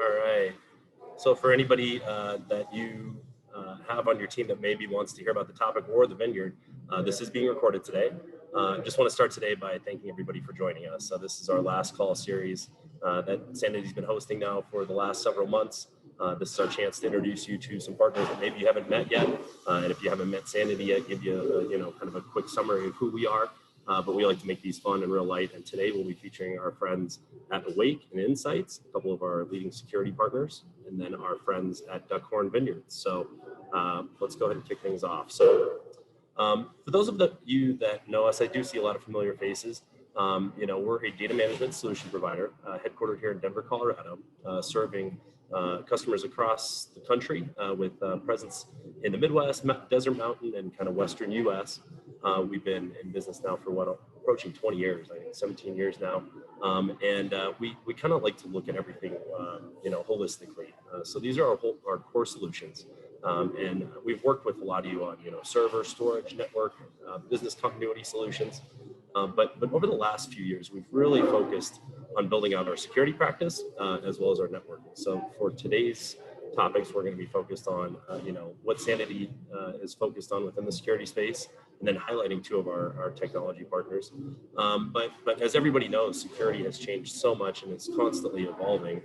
All right. So for anybody that you have on your team that maybe wants to hear about the topic or the vineyard, this is being recorded today. Just want to start today by thanking everybody for joining us. So this is our last call series that Sanity's been hosting now for the last several months. This is our chance to introduce you to some partners that maybe you haven't met yet. And if you haven't met Sanity yet, give you kind of a quick summary of who we are. But we like to make these fun and real light. And today we'll be featuring our friends at Arista and IntSights, a couple of our leading security partners, and then our friends at Duckhorn Vineyards. So let's go ahead and kick things off. So for those of you that know us, I do see a lot of familiar faces. We're a data management solution provider headquartered here in Denver, Colorado, serving customers across the country with presence in the Midwest, Desert Mountain, and kind of Western U.S. We've been in business now for approaching 20 years, I think 17 years now. We kind of like to look at everything, holistically. So these are our core solutions. And we've worked with a lot of you on, server, storage, network, business continuity solutions. But over the last few years, we've really focused on building out our security practice as well as our networking. So for today's topics, we're going to be focused on, what Sanity is focused on within the security space, and then highlighting two of our technology partners. But as everybody knows, security has changed so much and it's constantly evolving.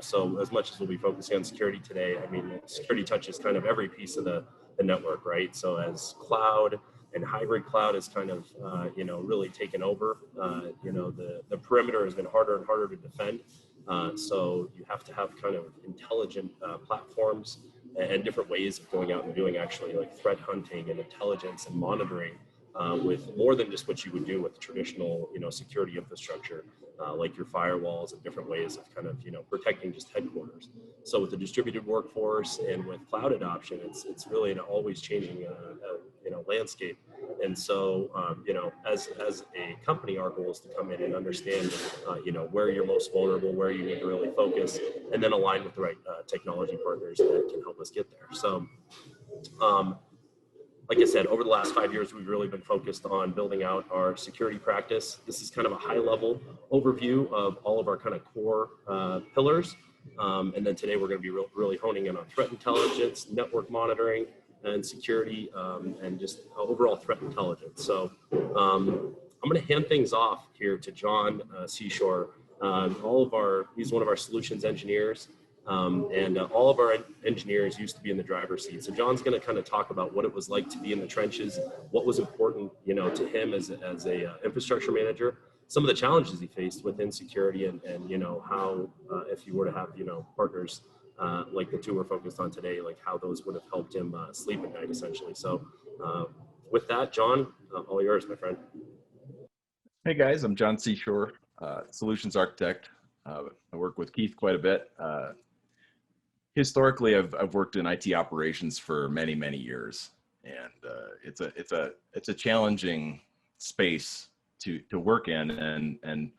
So as much as we'll be focusing on security today, I mean, security touches kind of every piece of the network, right? So as cloud and hybrid cloud has kind of, really taken over, the perimeter has been harder and harder to defend. So you have to have kind of intelligent platforms and different ways of going out and doing actually like threat hunting and intelligence and monitoring with more than just what you would do with traditional, security infrastructure, like your firewalls and different ways of kind of, protecting just headquarters. So with the distributed workforce and with cloud adoption, it's really an always changing, landscape. And so, as a company, our goal is to come in and understand, where you're most vulnerable, where you need to really focus, and then align with the right technology partners that can help us get there. So, like I said, over the last 5 years, we've really been focused on building out our security practice. This is kind of a high-level overview of all of our kind of core pillars. And then today, we're going to be really honing in on threat intelligence, network monitoring, and security, and just overall threat intelligence. So I'm going to hand things off here to John Seashore. He's one of our solutions engineers. And all of our engineers used to be in the driver's seat. So John's going to kind of talk about what it was like to be in the trenches, what was important, to him as a infrastructure manager, some of the challenges he faced within security, and how if you were to have partners like the two we're focused on today, like how those would have helped him sleep at night, essentially. So with that, John, all yours, my friend. Hey guys, I'm John Seashore, solutions architect. I work with Keith quite a bit. Historically, I've worked in IT operations for many, many years, and it's a challenging space to work in. And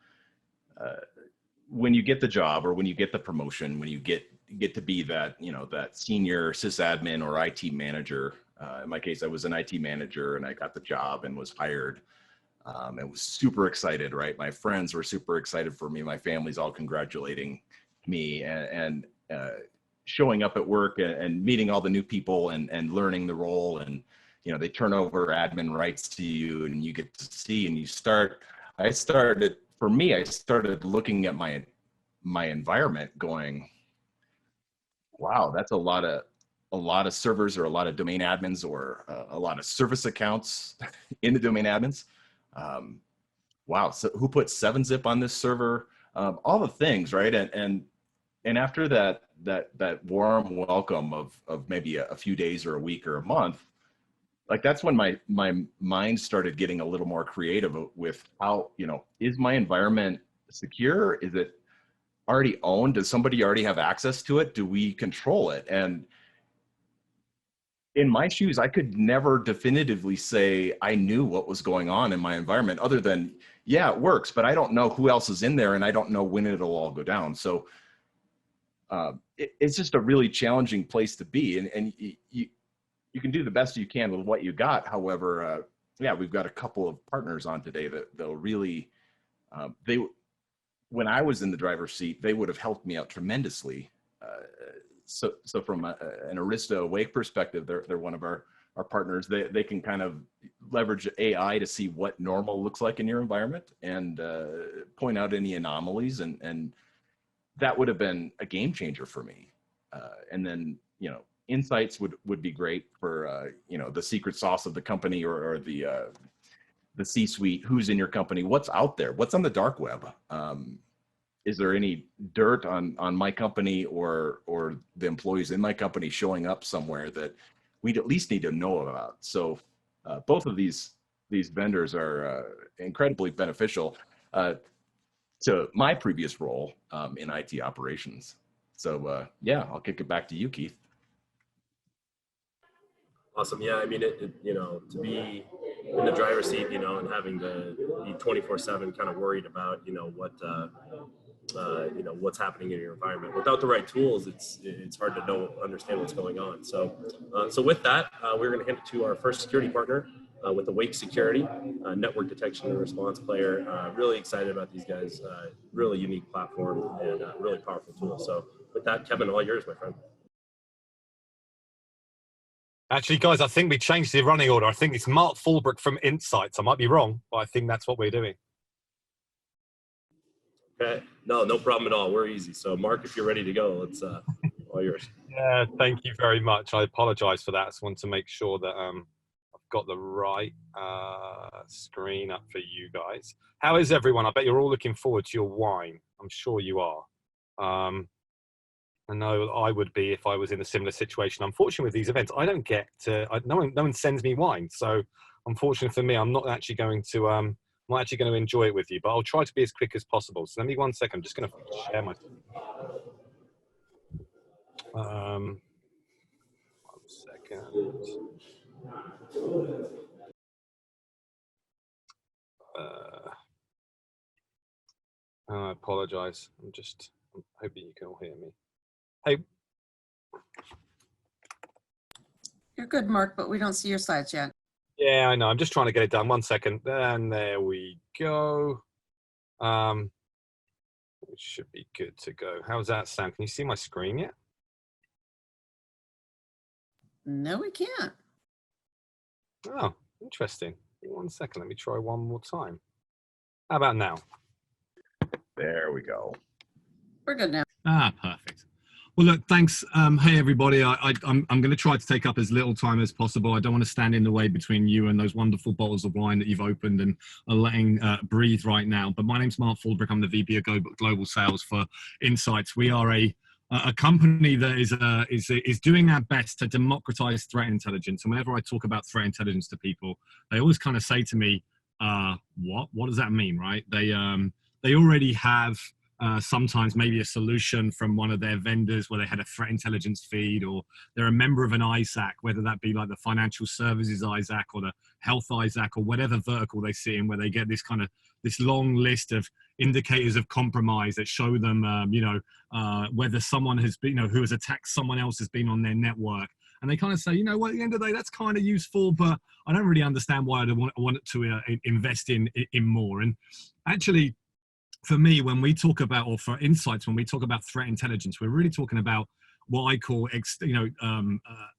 when you get the job, or when you get the promotion, when you get to be that that senior sysadmin or IT manager. In my case, I was an IT manager, and I got the job and was hired. And was super excited, right? My friends were super excited for me. My family's all congratulating me, and showing up at work and meeting all the new people and learning the role. And, they turn over admin rights to you, and you get to see, and I started looking at my environment going, wow, that's a lot of servers, or a lot of domain admins, or a lot of service accounts in the domain admins. Wow, so who put 7-zip on this server? All the things, right? And after that warm welcome of maybe a few days or a week or a month, like that's when my mind started getting a little more creative with how, is my environment secure? Is it already owned? Does somebody already have access to it? Do we control it? And in my shoes, I could never definitively say I knew what was going on in my environment, other than, yeah, it works, but I don't know who else is in there, and I don't know when it'll all go down. So it's just a really challenging place to be. And you can do the best you can with what you got. However, yeah, we've got a couple of partners on today that they'll really, when I was in the driver's seat, they would have helped me out tremendously. So from an Arista Awake perspective, they're one of our partners. They can kind of leverage AI to see what normal looks like in your environment and point out any anomalies, and that would have been a game changer for me. And then, you know, insights would be great for you know, the secret sauce of the company, or the C-suite, who's in your company, what's out there, what's on the dark web. Is there any dirt on my company or the employees in my company showing up somewhere that we'd at least need to know about? So both of these vendors are incredibly beneficial to my previous role in IT operations. So yeah, I'll kick it back to you, Keith. Awesome. Yeah, I mean, you know, to be in the driver's seat, you know, and having to be 24/7 kind of worried about, you know, you know, what's happening in your environment. Without the right tools, it's hard to understand what's going on. So with that, we're going to hand it to our first security partner with Awake Security, network detection and response player. Really excited about these guys. Really unique platform and really powerful tool. So with that, Kevin, all yours, my friend. Actually, guys, I think we changed the running order. I think it's Mark Fulbrook from IntSights. I might be wrong, but I think that's what we're doing. Okay. No problem at all. We're easy. So Mark, if you're ready to go, it's all yours. Yeah, thank you very much. I apologize for that. I just want to make sure that I've got the right screen up for you guys. How is everyone? I bet you're all looking forward to your wine. I'm sure you are. I know I would be if I was in a similar situation. Unfortunately, with these events, I don't get to, no one sends me wine. So unfortunately for me, I'm not actually going to enjoy it with you, but I'll try to be as quick as possible. So let me 1 second. I'm just going to share my. 1 second. I apologize. I'm hoping you can all hear me. Hey. You're good, Mark, but we don't see your slides yet. Yeah, I know. I'm just trying to get it done. 1 second. And there we go. It should be good to go. How's that sound? Can you see my screen yet? No, we can't. Oh, interesting. 1 second. Let me try one more time. How about now? There we go. We're good now. Ah, perfect. Well, look, thanks. Hey, everybody. I'm going to try to take up as little time as possible. I don't want to stand in the way between you and those wonderful bottles of wine that you've opened and are letting breathe right now. But my name's Mark Fulbrook. I'm the VP of Global Sales for IntSights. We are a company that is doing our best to democratize threat intelligence. And whenever I talk about threat intelligence to people, they always kind of say to me, what does that mean, right? They already have sometimes maybe a solution from one of their vendors where they had a threat intelligence feed, or they're a member of an ISAC, whether that be like the financial services ISAC or the health ISAC or whatever vertical they sit in, where they get this long list of indicators of compromise that show them, whether someone has been, who has attacked someone else has been on their network. And they kind of say, at the end of the day, that's kind of useful, but I don't really understand why I want to invest in more. And actually, for me, when we talk about, or for IntSights, when we talk about threat intelligence, we're really talking about what I call,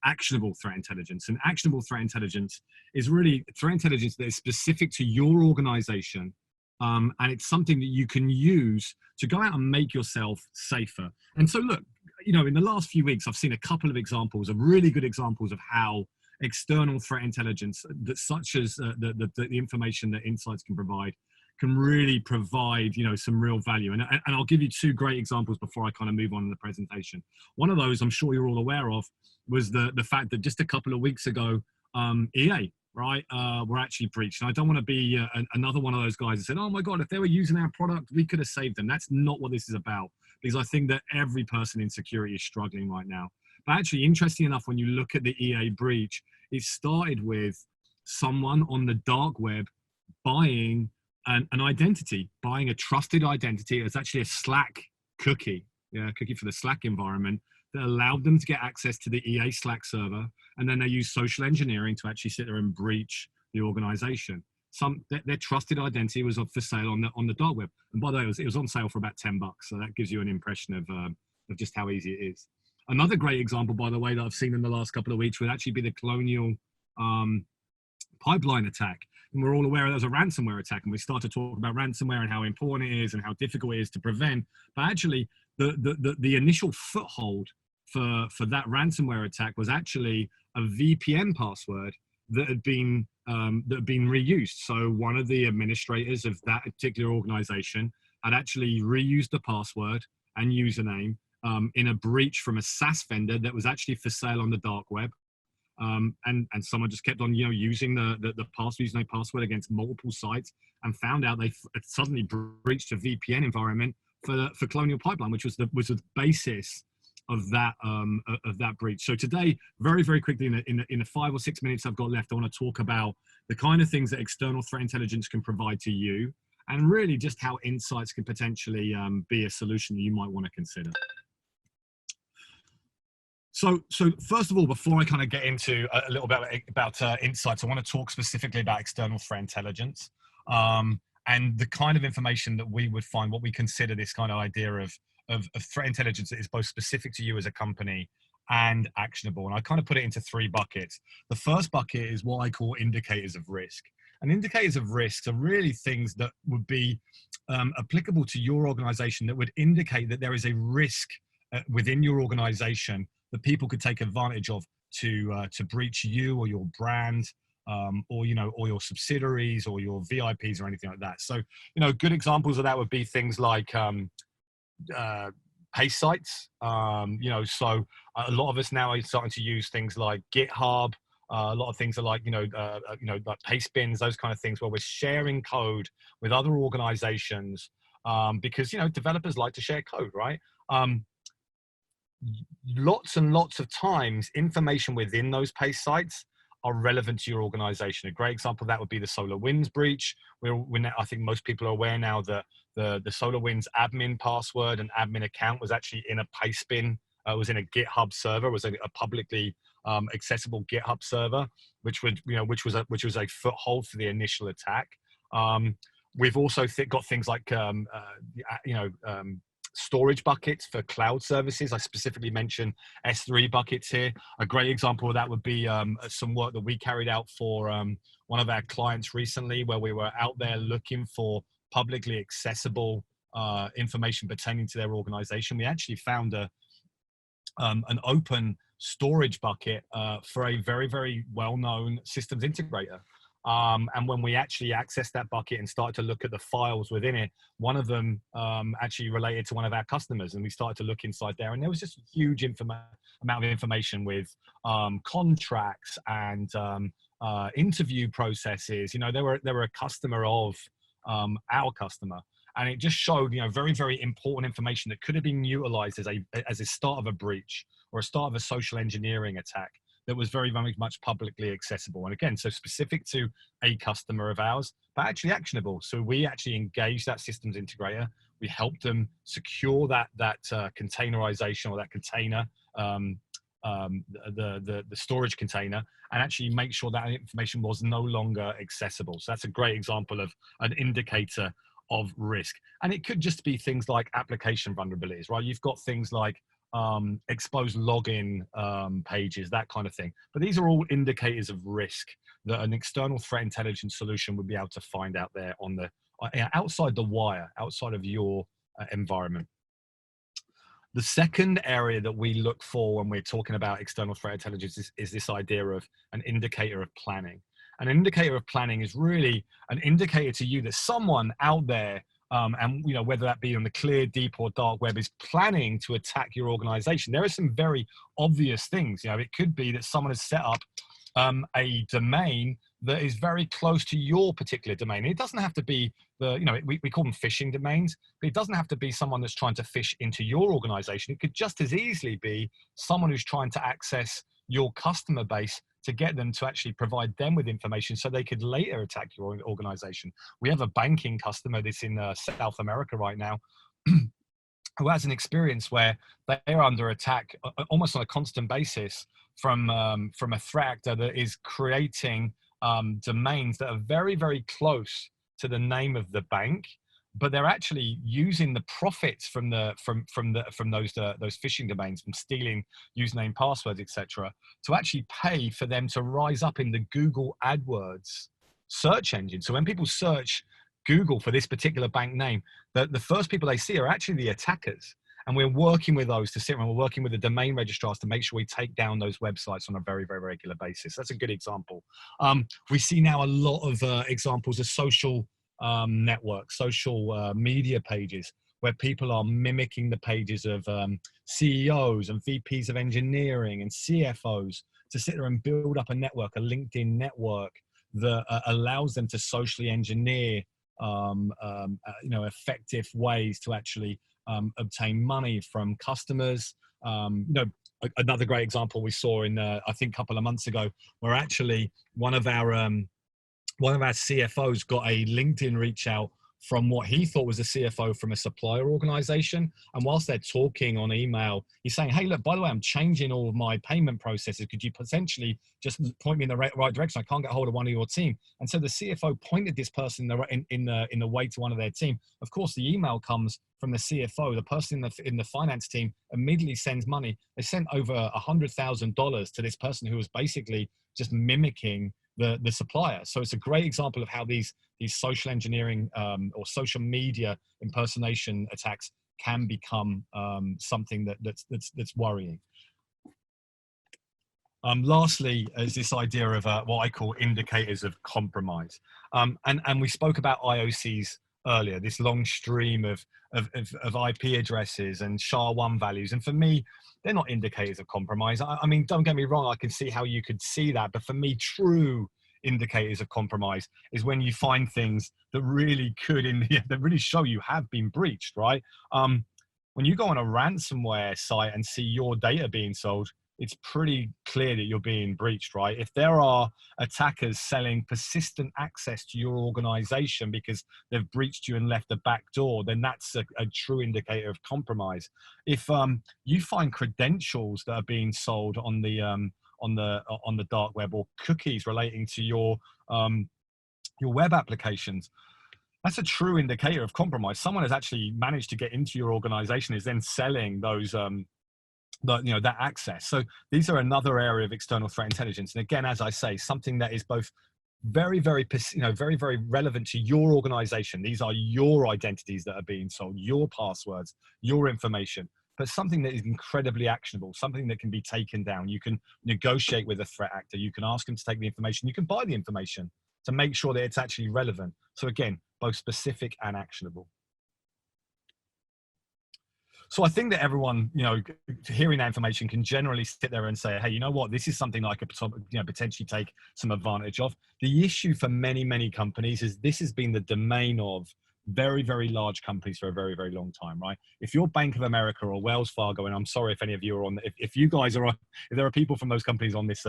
actionable threat intelligence. And actionable threat intelligence is really threat intelligence that is specific to your organization. And it's something that you can use to go out and make yourself safer. And so look, in the last few weeks, I've seen a couple of examples of really good examples of how external threat intelligence, that such as the information that IntSights can provide, can really provide, some real value. And I'll give you two great examples before I kind of move on in the presentation. One of those, I'm sure you're all aware of, was the fact that just a couple of weeks ago, EA, right, were actually breached. And I don't want to be another one of those guys that said, oh my God, if they were using our product, we could have saved them. That's not what this is about, because I think that every person in security is struggling right now. But actually, interesting enough, when you look at the EA breach, it started with someone on the dark web buying an identity, buying a trusted identity. It's actually a Slack cookie, cookie for the Slack environment, that allowed them to get access to the EA Slack server. And then they use social engineering to actually sit there and breach the organization. their trusted identity was for sale on the dark web. And by the way, it was on sale for about $10, so that gives you an impression of just how easy it is. Another great example, by the way, that I've seen in the last couple of weeks would actually be the Colonial pipeline attack. And we're all aware there was a ransomware attack, and we start to talk about ransomware and how important it is and how difficult it is to prevent. But actually, the initial foothold for that ransomware attack was actually a VPN password that had been reused. So one of the administrators of that particular organization had actually reused the password and username in a breach from a SaaS vendor that was actually for sale on the dark web. And someone just kept on, using the username password against multiple sites, and found out they suddenly breached a VPN environment for Colonial Pipeline, which was the basis of that breach. So today, very, very quickly, in the 5 or 6 minutes I've got left, I want to talk about the kind of things that external threat intelligence can provide to you, and really just how IntSights can potentially be a solution that you might want to consider. So first of all, before I kind of get into a little bit about IntSights, I want to talk specifically about external threat intelligence and the kind of information that we would find, what we consider this kind of idea of threat intelligence that is both specific to you as a company and actionable. And I kind of put it into 3 buckets. The first bucket is what I call indicators of risk. And indicators of risk are really things that would be applicable to your organization, that would indicate that there is a risk within your organization that people could take advantage of to breach you or your brand, or your subsidiaries or your VIPs or anything like that. So, good examples of that would be things like pay sites. So a lot of us now are starting to use things like GitHub. A lot of things are like, like paste bins, those kind of things, where we're sharing code with other organizations because, developers like to share code, right? Lots and lots of times, information within those paste sites are relevant to your organization. A great example of that would be the SolarWinds breach. I think most people are aware now that the SolarWinds admin password and admin account was actually in a paste bin. It was in a GitHub server. It was a publicly accessible GitHub server, which was a foothold for the initial attack. We've also got things like storage buckets for cloud services. I specifically mentioned S3 buckets here. A great example of that would be some work that we carried out for one of our clients recently, where we were out there looking for publicly accessible information pertaining to their organization. We actually found an open storage bucket for a very, very well-known systems integrator. And when we actually accessed that bucket and started to look at the files within it, one of them actually related to one of our customers, and we started to look inside there, and there was just a huge amount of information with contracts and interview processes. They were a customer of our customer, and it just showed very, very important information that could have been utilized as a start of a breach or a start of a social engineering attack that was very, very much publicly accessible. And again, so specific to a customer of ours, but actually actionable. So we actually engaged that systems integrator. We helped them secure that containerization, or that container, the storage container, and actually make sure that information was no longer accessible. So that's a great example of an indicator of risk. And it could just be things like application vulnerabilities, right? You've got things like exposed login pages, that kind of thing. But these are all indicators of risk that an external threat intelligence solution would be able to find out there on the outside the wire, outside of your environment. The second area that we look for when we're talking about external threat intelligence is this idea of an indicator of planning. An indicator of planning is really an indicator to you that someone out there, and whether that be on the clear, deep, or dark web, is planning to attack your organization. There are some very obvious things. It could be that someone has set up a domain that is very close to your particular domain. It doesn't have to be we call them phishing domains, but it doesn't have to be someone that's trying to phish into your organization. It could just as easily be someone who's trying to access your customer base to get them to actually provide them with information so they could later attack your organization. We have a banking customer that's in South America right now who has an experience where they're under attack almost on a constant basis from a threat actor that is creating domains that are very, very close to the name of the bank, but they're actually using the profits from those phishing domains, from stealing username, passwords, etc., to actually pay for them to rise up in the Google AdWords search engine. So when people search Google for this particular bank name, the first people they see are actually the attackers. And we're working with those to sit around, we're working with the domain registrars to make sure we take down those websites on a very, very regular basis. That's a good example. We see now a lot of examples of social networks, social media pages, where people are mimicking the pages of CEOs and VPs of engineering and CFOs to sit there and build up a network, a LinkedIn network that allows them to socially engineer effective ways to actually obtain money from customers. Another great example we saw in I think a couple of months ago, where actually one of our CFOs got a LinkedIn reach out from what he thought was a CFO from a supplier organization. And whilst they're talking on email, he's saying, hey, look, by the way, I'm changing all of my payment processes. Could you potentially just point me in the right direction? I can't get hold of one of your team. And so the CFO pointed this person in the way to one of their team. Of course, the email comes from the CFO. The person in the finance team immediately sends money. They sent over $100,000 to this person who was basically just mimicking the supplier. So it's a great example of how these social engineering or social media impersonation attacks can become something that's worrying. Lastly, is this idea of what I call indicators of compromise. And we spoke about IOCs earlier, this long stream of IP addresses and SHA-1 values. And for me, they're not indicators of compromise. I mean, don't get me wrong, I can see how you could see that. But for me, true indicators of compromise is when you find things that really that really show you have been breached, right? When you go on a ransomware site and see your data being sold, it's pretty clear that you're being breached, right? If there are attackers selling persistent access to your organization because they've breached you and left the back door, then that's a true indicator of compromise. If you find credentials that are being sold on the dark web, or cookies relating to your web applications, that's a true indicator of compromise. Someone has actually managed to get into your organization, is then selling those that access. So these are another area of external threat intelligence. And again, as I say, something that is both very, very, very, very relevant to your organization. These are your identities that are being sold, your passwords, your information, but something that is incredibly actionable, something that can be taken down. You can negotiate with a threat actor. You can ask them to take the information. You can buy the information to make sure that it's actually relevant. So again, both specific and actionable. So I think that everyone, hearing that information can generally sit there and say, hey, you know what, this is something I could potentially take some advantage of. The issue for many, many companies is this has been the domain of very, very large companies for a very, very long time, right? If you're Bank of America or Wells Fargo, and I'm sorry if any of you are on, if you guys are on, if there are people from those companies on this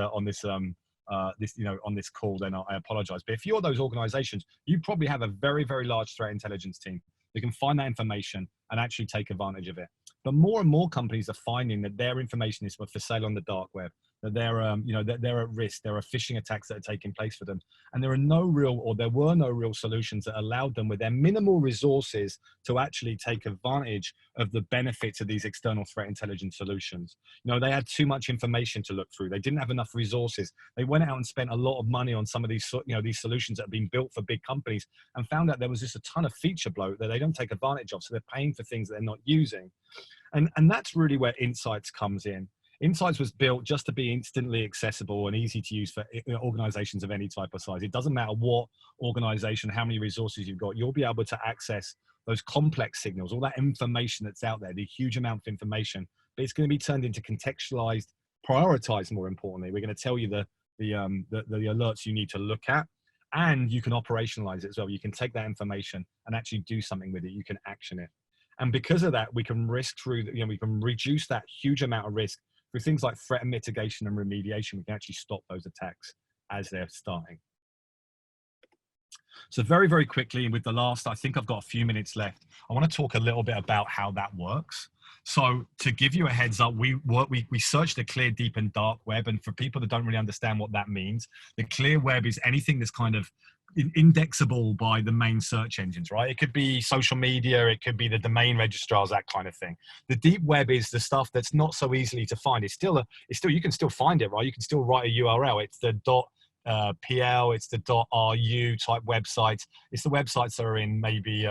call, then I apologize. But if you're those organizations, you probably have a very, very large threat intelligence team. They can find that information and actually take advantage of it. But more and more companies are finding that their information is for sale on the dark web, that they're, that they're at risk. There are phishing attacks that are taking place for them. And there were no real solutions that allowed them with their minimal resources to actually take advantage of the benefits of these external threat intelligence solutions. They had too much information to look through. They didn't have enough resources. They went out and spent a lot of money on some of these, these solutions that have been built for big companies, and found out there was just a ton of feature bloat that they don't take advantage of. So they're paying for things that they're not using. And that's really where IntSights comes in. IntSights was built just to be instantly accessible and easy to use for organizations of any type of size. It doesn't matter what organization, how many resources you've got, you'll be able to access those complex signals, all that information that's out there, the huge amount of information, but it's going to be turned into contextualized, prioritized, more importantly. We're going to tell you the alerts you need to look at, and you can operationalize it as well. You can take that information and actually do something with it. You can action it. And because of that, we can we can reduce that huge amount of risk through things like threat mitigation and remediation. We can actually stop those attacks as they're starting. So very, very quickly, with the last, I think I've got a few minutes left, I want to talk a little bit about how that works. So to give you a heads up, we search the clear, deep, and dark web. And for people that don't really understand what that means, the clear web is anything that's kind of indexable by the main search engines, right? It could be social media, it could be the domain registrars, that kind of thing. The deep web is the stuff that's not so easily to find. It's still you can still find it, right? You can still write a URL. It's the .pl, it's the .ru type websites. It's the websites that are in maybe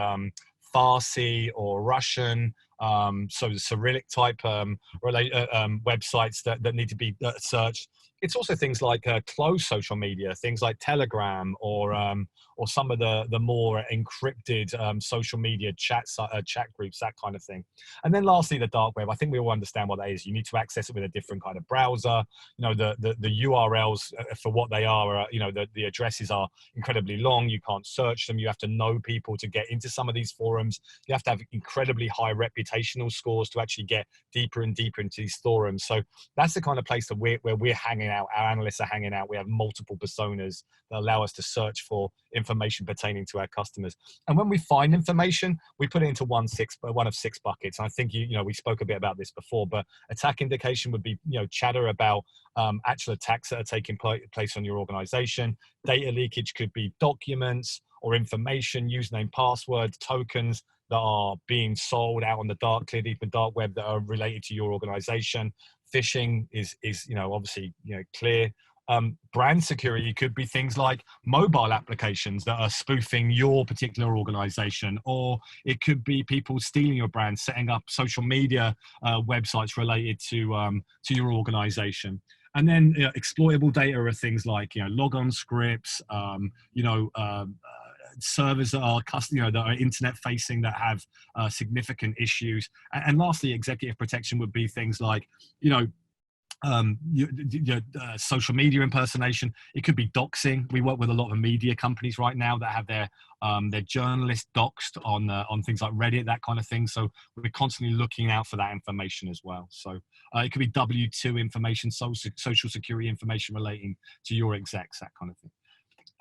Farsi or Russian, so the Cyrillic type websites that need to be searched. It's also things like closed social media, things like Telegram or some of the more encrypted social media chat groups, that kind of thing. And then lastly, the dark web. I think we all understand what that is. You need to access it with a different kind of browser. You know, the URLs for what they are, you know, the addresses are incredibly long. You can't search them. You have to know people to get into some of these forums. You have to have incredibly high reputational scores to actually get deeper and deeper into these forums. So that's the kind of place that where we're hanging out. Our analysts are hanging out. We have multiple personas that allow us to search for information pertaining to our customers. And when we find information, we put it into one of six buckets. And I think you know we spoke a bit about this before, but attack indication would be, you know, chatter about actual attacks that are taking place on your organization. Data leakage could be documents or information, username, password, tokens that are being sold out on the clear, deep, and dark web that are related to your organization. Phishing is you know, obviously, you know, clear. Brand security could be things like mobile applications that are spoofing your particular organization, or it could be people stealing your brand, setting up social media websites related to your organization. And then exploitable data are things like, you know, logon scripts, servers that are that are internet facing that have significant issues. And lastly, executive protection would be things like, you know, social media impersonation. It could be doxing. We work with a lot of media companies right now that have their journalists doxed on things like Reddit, that kind of thing. So we're constantly looking out for that information as well. So it could be W-2 information, social security information relating to your execs, that kind of thing.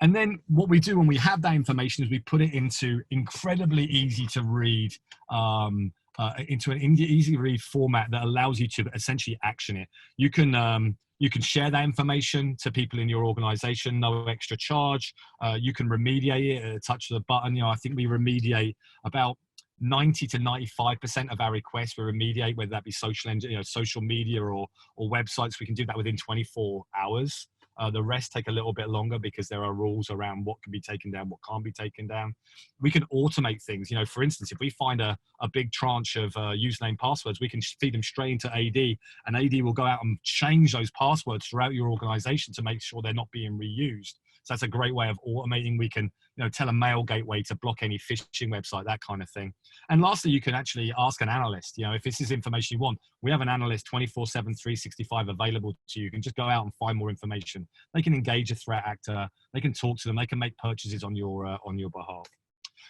And then what we do when we have that information is we put it into incredibly easy to read, into an easy to read format that allows you to essentially action it. You can share that information to people in your organization, no extra charge. You can remediate it at a touch of the button. You know, I think we remediate about 90 to 95% of our requests. We remediate, whether that be social media or websites. We can do that within 24 hours. The rest take a little bit longer because there are rules around what can be taken down, what can't be taken down. We can automate things. You know, for instance, if we find a big tranche of username passwords, we can feed them straight into AD, and AD will go out and change those passwords throughout your organization to make sure they're not being reused. So that's a great way of automating. We can, you know, tell a mail gateway to block any phishing website, that kind of thing. And lastly, you can actually ask an analyst, you know, if this is information you want, we have an analyst 24/7, 365 available to you. You can just go out and find more information. They can engage a threat actor. They can talk to them. They can make purchases on your behalf.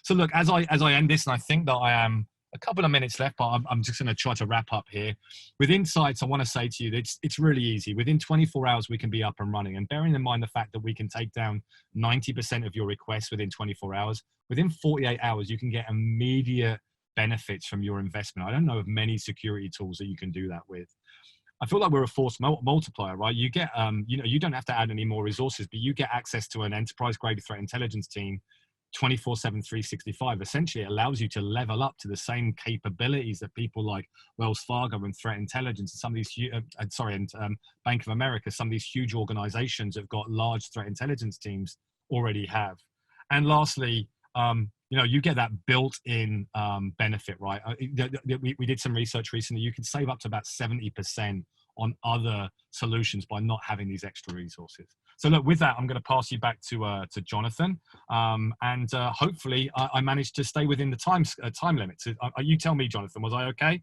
So look, as I end this, and I think that I am a couple of minutes left, but I'm just going to try to wrap up here. With IntSights, I want to say to you that it's really easy. Within 24 hours, we can be up and running. And bearing in mind the fact that we can take down 90% of your requests within 24 hours, within 48 hours, you can get immediate benefits from your investment. I don't know of many security tools that you can do that with. I feel like we're a force multiplier, right? You get, you don't have to add any more resources, but you get access to an enterprise-grade threat intelligence team 24/7, 365. Essentially, it allows you to level up to the same capabilities that people like Wells Fargo and Threat Intelligence and some of these, Bank of America, some of these huge organizations that have got large threat intelligence teams already have. And lastly, you get that built-in benefit, right? We did some research recently. You can save up to about 70% on other solutions by not having these extra resources. So look, with that, I'm going to pass you back to Jonathan, and hopefully I managed to stay within the time limit. So, you tell me, Jonathan, was I okay?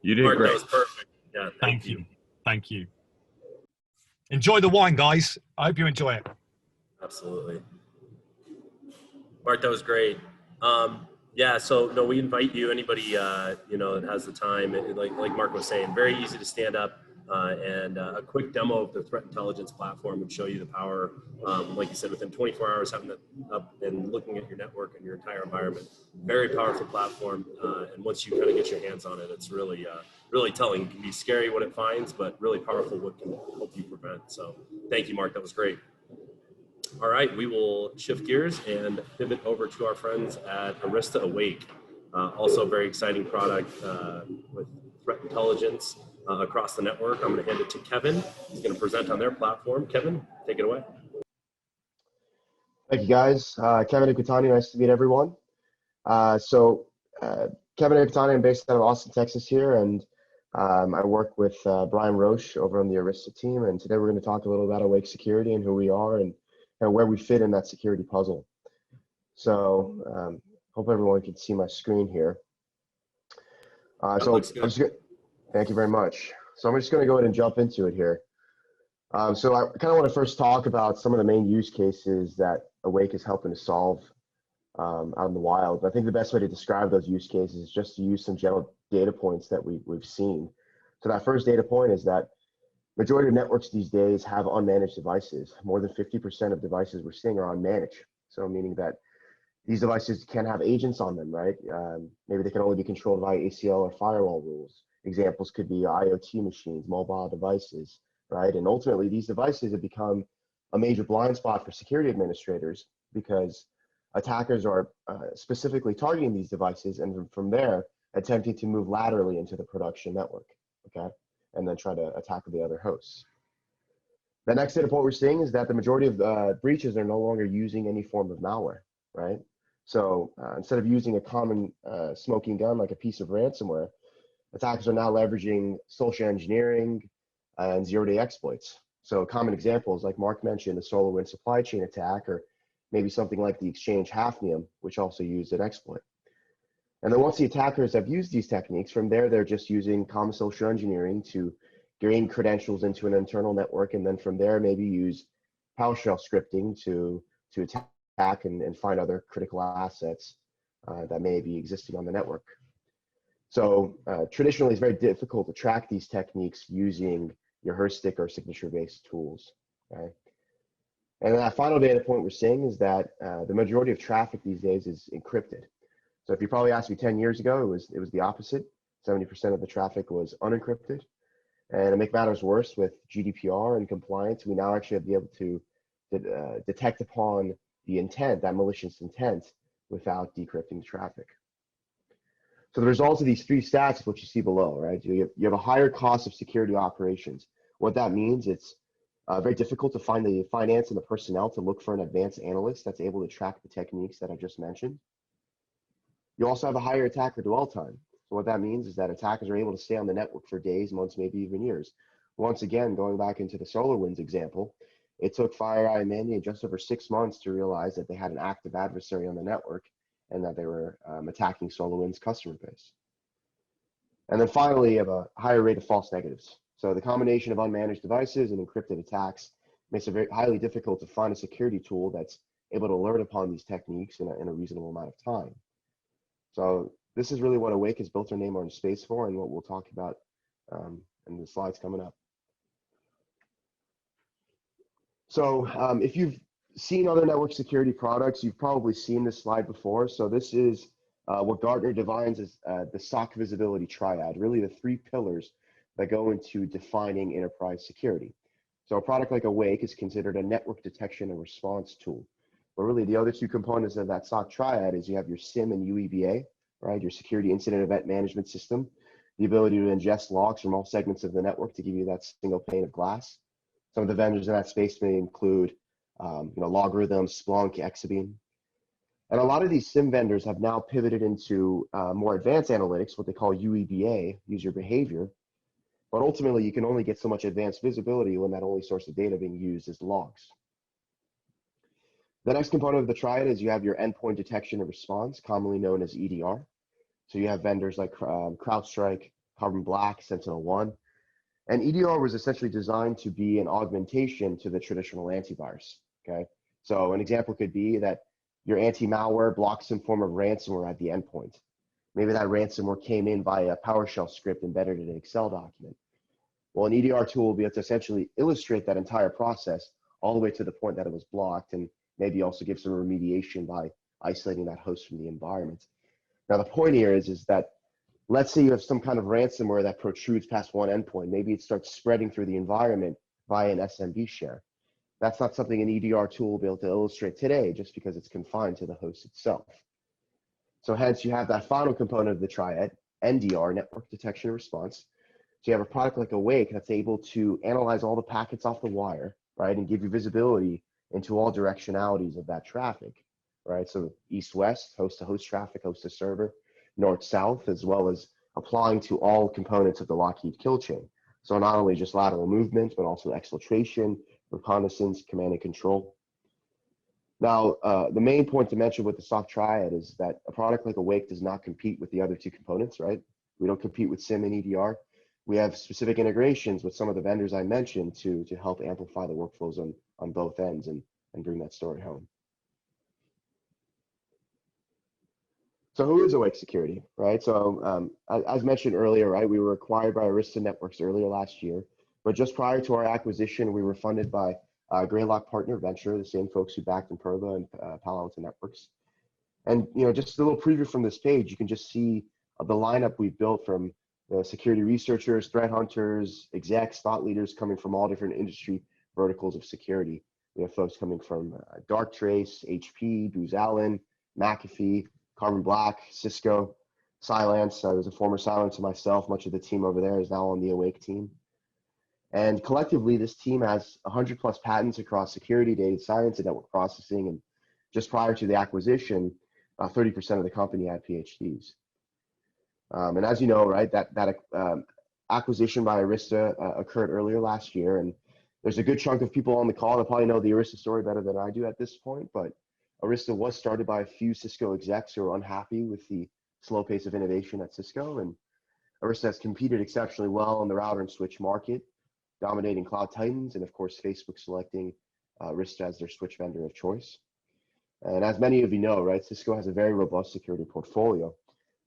You did great. That was perfect. Yeah, thank you. Thank you. Enjoy the wine, guys. I hope you enjoy it. Absolutely. Mark, that was great. Yeah, so no, we invite you, anybody that has the time, like Mark was saying, very easy to stand up and a quick demo of the threat intelligence platform would show you the power, like you said, within 24 hours, having it up and looking at your network and your entire environment. Very powerful platform, and once you kind of get your hands on it, it's really, really telling. It can be scary what it finds, but really powerful what can help you prevent. So thank you, Mark. That was great. All right, we will shift gears and pivot over to our friends at Arista Awake. Also a very exciting product with threat intelligence across the network. I'm going to hand it to Kevin. He's going to present on their platform. Kevin, take it away. Thank you, guys. Kevin Ikutani, nice to meet everyone. Kevin Ikutani, I'm based out of Austin, Texas here, and I work with Brian Roche over on the Arista team, and today we're going to talk a little about Awake Security and who we are and where we fit in that security puzzle. So hope everyone can see my screen here. Thank you very much. So I'm just going to go ahead and jump into it here. So I kind of want to first talk about some of the main use cases that Awake is helping to solve out in the wild. I think the best way to describe those use cases is just to use some general data points that we've seen. So that first data point is that majority of networks these days have unmanaged devices. More than 50% of devices we're seeing are unmanaged. So meaning that these devices can have agents on them, right? Maybe they can only be controlled via ACL or firewall rules. Examples could be IoT machines, mobile devices, right? And ultimately, these devices have become a major blind spot for security administrators because attackers are specifically targeting these devices and from there, attempting to move laterally into the production network, okay? And then try to attack the other hosts. The next data point we're seeing is that the majority of breaches are no longer using any form of malware, right? So instead of using a common smoking gun like a piece of ransomware, attackers are now leveraging social engineering and zero-day exploits. So common examples, like Mark mentioned, the SolarWinds supply chain attack, or maybe something like the Exchange Hafnium, which also used an exploit. And then once the attackers have used these techniques, from there, they're just using common social engineering to gain credentials into an internal network, and then from there, maybe use PowerShell scripting to attack and find other critical assets that may be existing on the network. So traditionally, it's very difficult to track these techniques using your heuristic or signature-based tools. Okay? And that final data point we're seeing is that the majority of traffic these days is encrypted. So if you probably asked me 10 years ago, it was the opposite. 70% of the traffic was unencrypted. And to make matters worse, with GDPR and compliance, we now actually have to be able to detect upon the intent, that malicious intent, without decrypting the traffic. So the results of these three stats is what you see below, right? You have a higher cost of security operations. What that means, it's very difficult to find the finance and the personnel to look for an advanced analyst that's able to track the techniques that I just mentioned. You also have a higher attacker dwell time. So what that means is that attackers are able to stay on the network for days, months, maybe even years. Once again, going back into the SolarWinds example, it took FireEye and Mandiant just over 6 months to realize that they had an active adversary on the network and that they were attacking SolarWinds' customer base. And then finally, you have a higher rate of false negatives. So the combination of unmanaged devices and encrypted attacks makes it very highly difficult to find a security tool that's able to alert upon these techniques in a reasonable amount of time. So this is really what Awake has built their name on space for, and what we'll talk about in the slides coming up. So if you've seen other network security products, you've probably seen this slide before. So this is what Gartner defines as the SOC visibility triad, really the three pillars that go into defining enterprise security. So a product like Awake is considered a network detection and response tool. But really the other two components of that SOC triad is you have your SIEM and UEBA, right? Your security incident event management system, the ability to ingest logs from all segments of the network to give you that single pane of glass. Some of the vendors in that space may include Logarithms, Splunk, Exabeam. And a lot of these SIEM vendors have now pivoted into more advanced analytics, what they call UEBA, user behavior. But ultimately, you can only get so much advanced visibility when that only source of data being used is logs. The next component of the triad is you have your endpoint detection and response, commonly known as EDR. So you have vendors like CrowdStrike, Carbon Black, SentinelOne. And EDR was essentially designed to be an augmentation to the traditional antivirus, okay? So an example could be that your anti-malware blocks some form of ransomware at the endpoint. Maybe that ransomware came in via a PowerShell script embedded in an Excel document. Well, an EDR tool will be able to essentially illustrate that entire process all the way to the point that it was blocked, and maybe also give some remediation by isolating that host from the environment. Now, the point here is that let's say you have some kind of ransomware that protrudes past one endpoint. Maybe it starts spreading through the environment via an SMB share. That's not something an EDR tool will be able to illustrate today just because it's confined to the host itself. So hence you have that final component of the triad, NDR, network detection and response. So you have a product like Awake that's able to analyze all the packets off the wire, right, and give you visibility into all directionalities of that traffic, right? So east-west, host-to-host traffic, host-to-server, north-south, as well as applying to all components of the Lockheed kill chain. So not only just lateral movement, but also exfiltration, reconnaissance, command and control. Now, the main point to mention with the soft triad is that a product like Awake does not compete with the other two components, right? We don't compete with SIM and EDR. We have specific integrations with some of the vendors I mentioned to help amplify the workflows on both ends and bring that story home. So who is Awake Security, right? So as mentioned earlier, right, we were acquired by Arista Networks earlier last year, but just prior to our acquisition, we were funded by Greylock Partner Venture, the same folks who backed Imperva and Palo Alto Networks. And just a little preview from this page, you can just see the lineup we built from security researchers, threat hunters, execs, thought leaders coming from all different industry verticals of security. We have folks coming from Darktrace, HP, Booz Allen, McAfee, Carbon Black, Cisco, Cylance. I was a former Cylance myself. Much of the team over there is now on the Awake team. And collectively, this team has 100+ patents across security, data science, and network processing. And just prior to the acquisition, 30% of the company had PhDs. And as you know, right, that acquisition by Arista occurred earlier last year. And there's a good chunk of people on the call that probably know the Arista story better than I do at this point. But Arista was started by a few Cisco execs who were unhappy with the slow pace of innovation at Cisco. And Arista has competed exceptionally well in the router and switch market, dominating cloud titans, and of course, Facebook selecting Arista as their switch vendor of choice. And as many of you know, right, Cisco has a very robust security portfolio.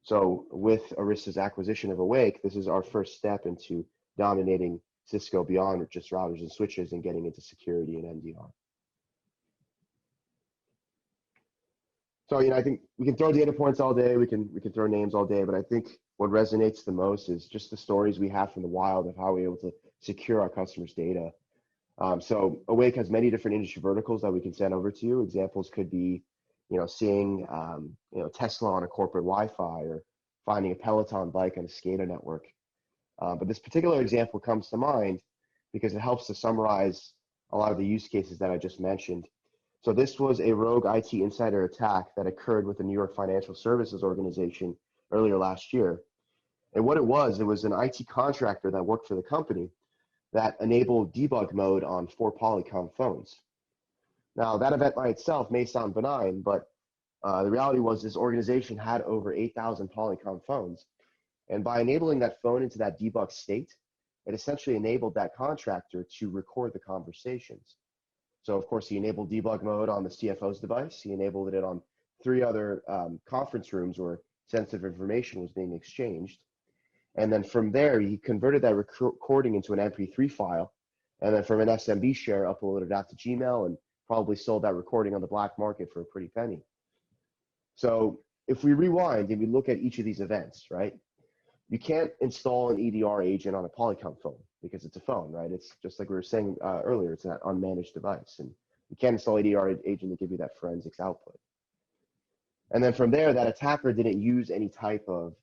So with Arista's acquisition of Awake, this is our first step into dominating Cisco beyond just routers and switches and getting into security and NDR. So, I think we can throw data points all day, we can throw names all day, but I think what resonates the most is just the stories we have from the wild of how we're able to secure our customers' data. So Awake has many different industry verticals that we can send over to you. Examples could be, seeing, Tesla on a corporate Wi-Fi, or finding a Peloton bike on a SCADA network. But this particular example comes to mind because it helps to summarize a lot of the use cases that I just mentioned. So this was a rogue IT insider attack that occurred with the New York Financial Services Organization earlier last year. And what it was an IT contractor that worked for the company that enabled debug mode on 4 Polycom phones. Now, that event by itself may sound benign, but the reality was this organization had over 8,000 Polycom phones. And by enabling that phone into that debug state, it essentially enabled that contractor to record the conversations. So, of course, he enabled debug mode on the CFO's device. He enabled it on 3 other conference rooms where sensitive information was being exchanged. And then from there, he converted that recording into an MP3 file. And then from an SMB share, uploaded that to Gmail and probably sold that recording on the black market for a pretty penny. So if we rewind and we look at each of these events, right, you can't install an EDR agent on a Polycom phone because it's a phone, right? It's just like we were saying earlier, it's an unmanaged device. And you can't install an EDR agent to give you that forensics output. And then from there, that attacker didn't use any type of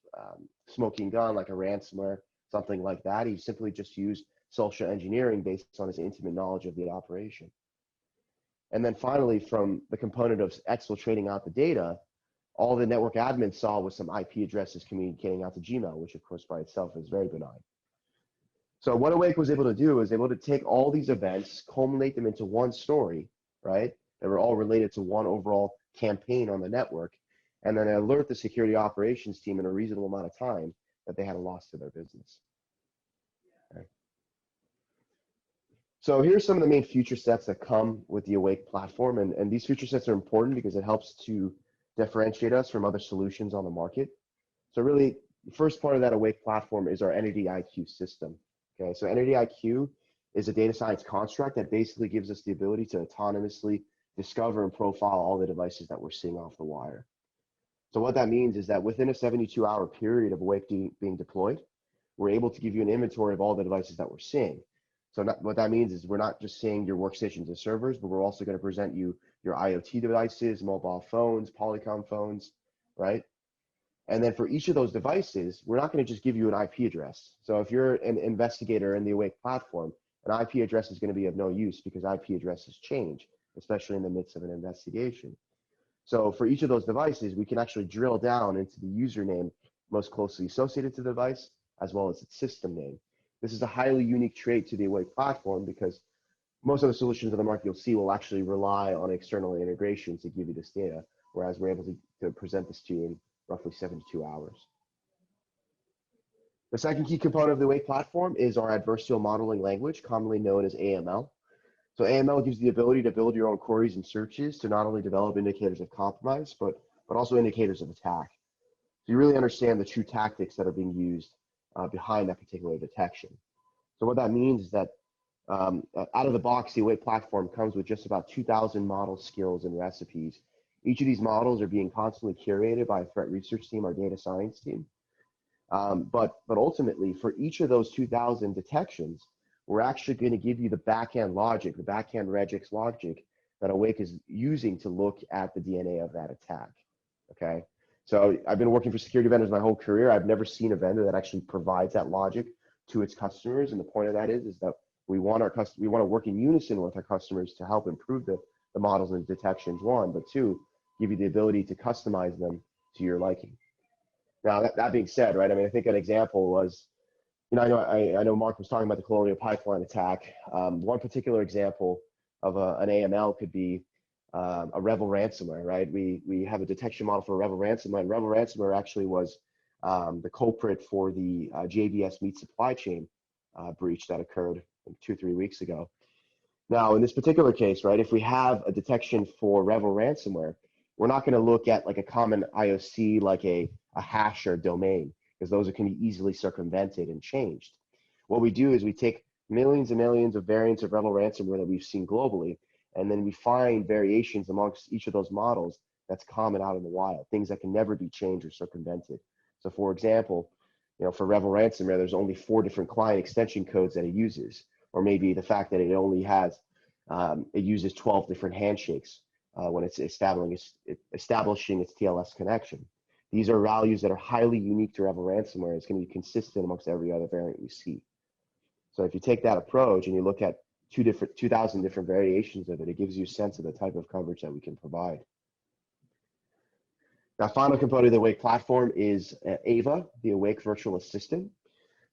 smoking gun like a ransomware, something like that. He simply just used social engineering based on his intimate knowledge of the operation. And then finally, from the component of exfiltrating out the data, all the network admin saw was some IP addresses communicating out to Gmail, which of course by itself is very benign. So what Awake was able to do is able to take all these events, culminate them into one story, right? That were all related to one overall campaign on the network, and then alert the security operations team in a reasonable amount of time that they had a loss to their business. Okay. So here's some of the main feature sets that come with the Awake platform, and these feature sets are important because it helps to differentiate us from other solutions on the market. So really, the first part of that Awake platform is our Entity IQ system. Okay, so Entity IQ is a data science construct that basically gives us the ability to autonomously discover and profile all the devices that we're seeing off the wire. So what that means is that within a 72-hour period of Awake being deployed, we're able to give you an inventory of all the devices that we're seeing. So what that means is we're not just seeing your workstations and servers, but we're also going to present you your IoT devices, mobile phones, Polycom phones, right? And then for each of those devices, we're not going to just give you an IP address. So if you're an investigator in the Awake platform, an IP address is going to be of no use because IP addresses change, especially in the midst of an investigation. So for each of those devices, we can actually drill down into the username most closely associated to the device, as well as its system name. This is a highly unique trait to the Awake platform because most of the solutions in the market you'll see will actually rely on external integration to give you this data, whereas we're able to present this to you in roughly 72 hours. The second key component of the Awake platform is our adversarial modeling language, commonly known as AML. So AML gives you the ability to build your own queries and searches to not only develop indicators of compromise, but also indicators of attack. So you really understand the true tactics that are being used behind that particular detection. So what that means is that out of the box, the Awake platform comes with just about 2,000 model skills and recipes. Each of these models are being constantly curated by a threat research team, our data science team. But ultimately, for each of those 2,000 detections, we're actually going to give you the backend logic, the backend regex logic that Awake is using to look at the DNA of that attack. Okay, so I've been working for security vendors my whole career. I've never seen a vendor that actually provides that logic to its customers, and the point of that is that we want to work in unison with our customers to help improve the models and detections, one, but two, give you the ability to customize them to your liking. Now, that being said, right, I mean, I think an example was, I know Mark was talking about the Colonial Pipeline attack. One particular example of an AML could be a Revel ransomware, right? We have a detection model for Revel ransomware, and Revel ransomware actually was the culprit for the JBS meat supply chain breach that occurred 2 or 3 weeks ago. Now, in this particular case, right, if we have a detection for Revel ransomware, we're not going to look at like a common IOC like a hash or domain, because those can be easily circumvented and changed. What we do is we take millions and millions of variants of Revel ransomware that we've seen globally, and then we find variations amongst each of those models that's common out in the wild, things that can never be changed or circumvented. So for example, for Revel ransomware, there's only 4 different client extension codes that it uses, or maybe the fact that it only has, it uses 12 different handshakes when it's establishing its TLS connection. These are values that are highly unique to Revel ransomware. It's going to be consistent amongst every other variant we see. So if you take that approach and you look at 2,000 different variations of it, it gives you a sense of the type of coverage that we can provide. Now, final component of the Awake platform is AVA, the Awake Virtual Assistant.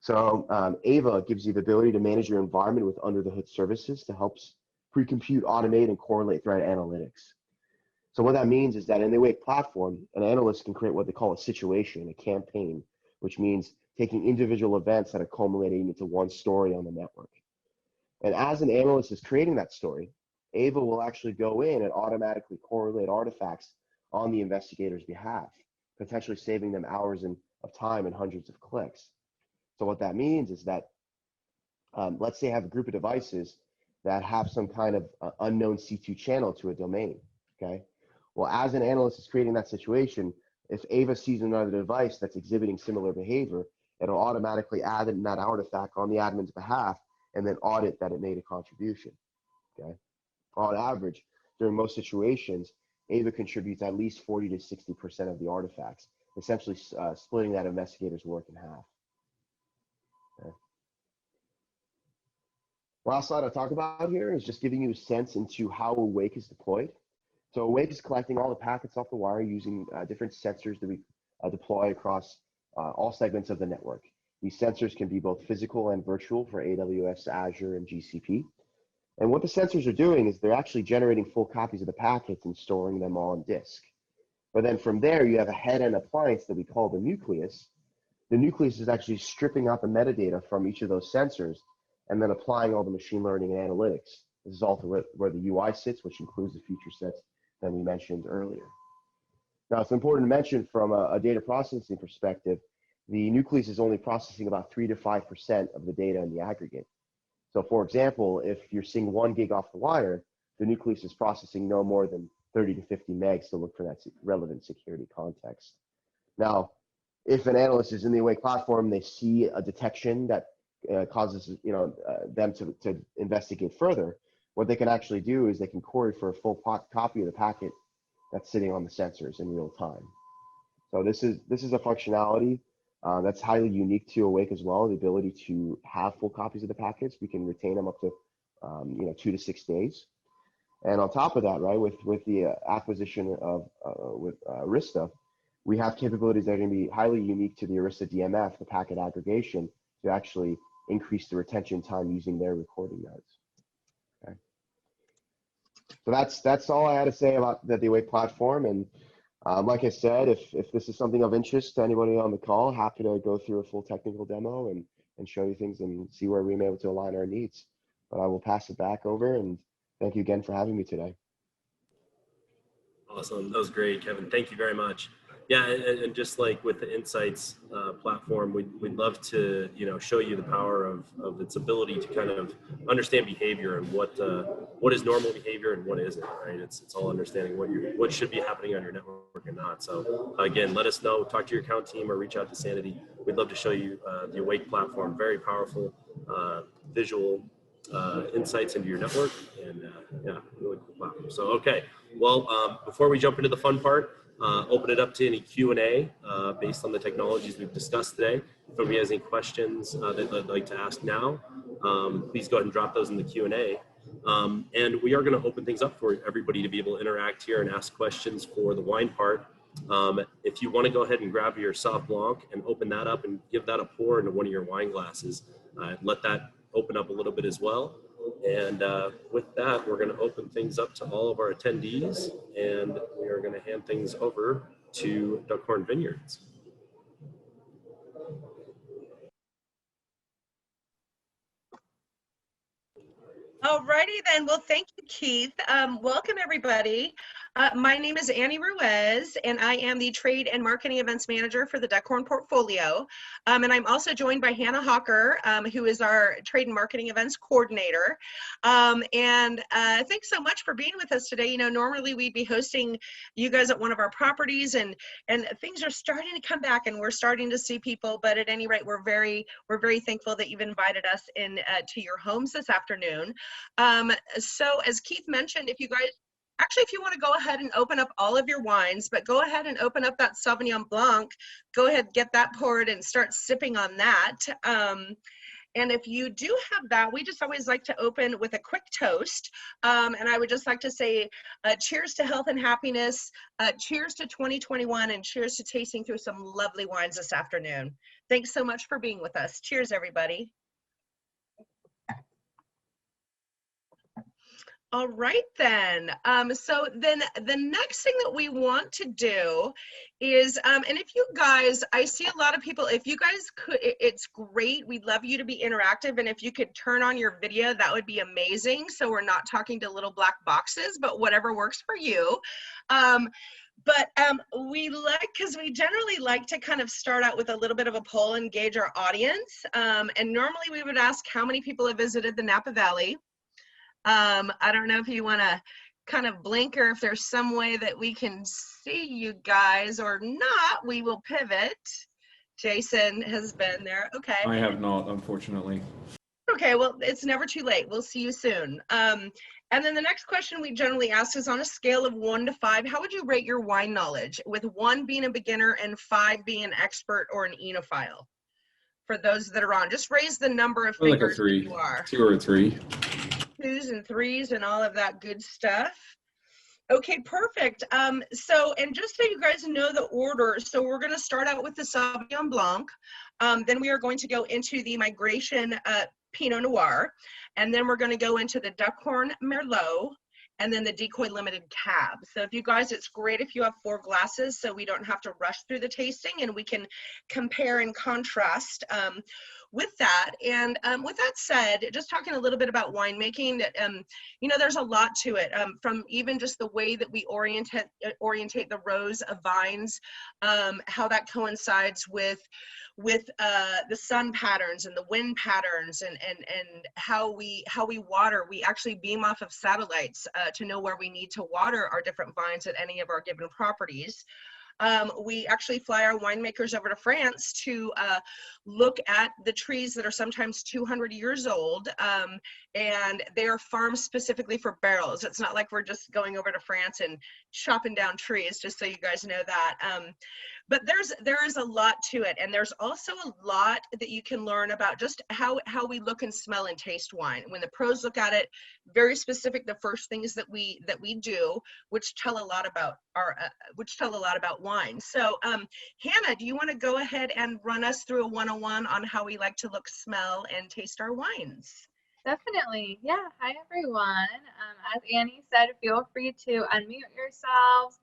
So AVA gives you the ability to manage your environment with under-the-hood services to help pre-compute, automate, and correlate threat analytics. So what that means is that in the Awake platform, an analyst can create what they call a situation, a campaign, which means taking individual events that are culminating into one story on the network. And as an analyst is creating that story, AVA will actually go in and automatically correlate artifacts on the investigator's behalf, potentially saving them hours of time and hundreds of clicks. So what that means is that, let's say I have a group of devices that have some kind of unknown C2 channel to a domain, okay? Well, as an analyst is creating that situation, if AVA sees another device that's exhibiting similar behavior, it'll automatically add in that artifact on the admin's behalf and then audit that it made a contribution, okay? On average, during most situations, AVA contributes at least 40 to 60% of the artifacts, essentially splitting that investigator's work in half. Okay. Last slide I'll talk about here is just giving you a sense into how Awake is deployed. So Awake is collecting all the packets off the wire using different sensors that we deploy across all segments of the network. These sensors can be both physical and virtual for AWS, Azure, and GCP. And what the sensors are doing is they're actually generating full copies of the packets and storing them on disk. But then from there, you have a head-end appliance that we call the nucleus. The nucleus is actually stripping out the metadata from each of those sensors and then applying all the machine learning and analytics. This is also where the UI sits, which includes the feature sets that we mentioned earlier. Now, it's important to mention from a data processing perspective the nucleus is only processing about 3 to 5% of the data in the aggregate. So for example, if you're seeing 1 gig off the wire, the nucleus is processing no more than 30 to 50 megs to look for that relevant security context. Now, if an analyst is in the Awake platform, they see a detection that causes them to investigate further, what they can actually do is they can query for a full copy of the packet that's sitting on the sensors in real time. So this is a functionality that's highly unique to Awake as well, the ability to have full copies of the packets. We can retain them up to 2 to 6 days. And on top of that, right, with the acquisition of with Arista, we have capabilities that are going to be highly unique to the Arista DMF, the packet aggregation, to actually increase the retention time using their recording nodes. Okay. So that's all I had to say about the Awake platform. And like I said, if this is something of interest to anybody on the call, happy to go through a full technical demo and show you things and see where we may be able to align our needs. But I will pass it back over, and thank you again for having me today. Awesome. That was great, Kevin. Thank you very much. Yeah, and just like with the IntSights platform, we'd love to show you the power of its ability to kind of understand behavior and what is normal behavior and what isn't. Right? It's all understanding what should be happening on your network and not. So again, let us know. Talk to your account team or reach out to Sanity. We'd love to show you the Awake platform. Very powerful visual insights into your network, and yeah, really cool platform. So okay, well, before we jump into the fun part, open it up to any Q&A based on the technologies we've discussed today. If anybody has any questions that they'd like to ask now, please go ahead and drop those in the Q&A. And we are going to open things up for everybody to be able to interact here and ask questions for the wine part. If you want to go ahead and grab your Sauv Blanc and open that up and give that a pour into one of your wine glasses, let that open up a little bit as well. And with that, we're going to open things up to all of our attendees, and we are going to hand things over to Duckhorn Vineyards. Alrighty then. Well, thank you, Keith. Welcome, everybody. My name is Annie Ruiz, and I am the Trade and Marketing Events Manager for the Duckhorn portfolio. And I'm also joined by Hannah Hawker, who is our Trade and Marketing Events Coordinator. And thanks so much for being with us today. Normally we'd be hosting you guys at one of our properties, and things are starting to come back, and we're starting to see people. But at any rate, we're very thankful that you've invited us in to your homes this afternoon. So as Keith mentioned, if you want to go ahead and open up all of your wines, but go ahead and open up that Sauvignon Blanc, go ahead, get that poured and start sipping on that. And if you do have that, we just always like to open with a quick toast. And I would just like to say cheers to health and happiness, cheers to 2021, and cheers to tasting through some lovely wines this afternoon. Thanks so much for being with us. Cheers, everybody. All right then. So then the next thing that we want to do is, and if you guys, I see a lot of people, if you guys could, it's great. We'd love you to be interactive. And if you could turn on your video, that would be amazing. So we're not talking to little black boxes, but whatever works for you. But because we generally like to kind of start out with a little bit of a poll and gauge our audience. And normally we would ask how many people have visited the Napa Valley. I don't know if you want to kind of blink or if there's some way that we can see you guys or not. We will pivot. Jason has been there. Okay. I have not, unfortunately. Okay, well, it's never too late. We'll see you soon. And then the next question we generally ask is, on a scale of 1 to 5, how would you rate your wine knowledge, with 1 being a beginner and 5 being an expert or an enophile? For those that are on, just raise the number of fingers. Like a 3, you are. 2 or 3. 2s and 3s and all of that good stuff. Okay, perfect. So, and just so you guys know the order, so we're going to start out with the Sauvignon Blanc. Then we are going to go into the Migration Pinot Noir. And then we're going to go into the Duckhorn Merlot. And then the Decoy Limited Cab. So if you guys, it's great if you have 4 glasses so we don't have to rush through the tasting and we can compare and contrast. with that. And with that said, just talking a little bit about winemaking, you know, there's a lot to it, from even just the way that we orientate the rows of vines, how that coincides with the sun patterns and the wind patterns, and how we water. We actually beam off of satellites to know where we need to water our different vines at any of our given properties. We actually fly our winemakers over to France to look at the trees that are sometimes 200 years old, and they are farmed specifically for barrels. It's not like we're just going over to France and chopping down trees, just so you guys know that. But there is a lot to it, and there's also a lot that you can learn about just how we look and smell and taste wine. When the pros look at it, very specific, the first things that we do, which tell a lot about wine. So Hannah, do you want to go ahead and run us through a 101 on how we like to look, smell, and taste our wines? Definitely. Yeah. Hi, everyone. As Annie said, feel free to unmute yourselves,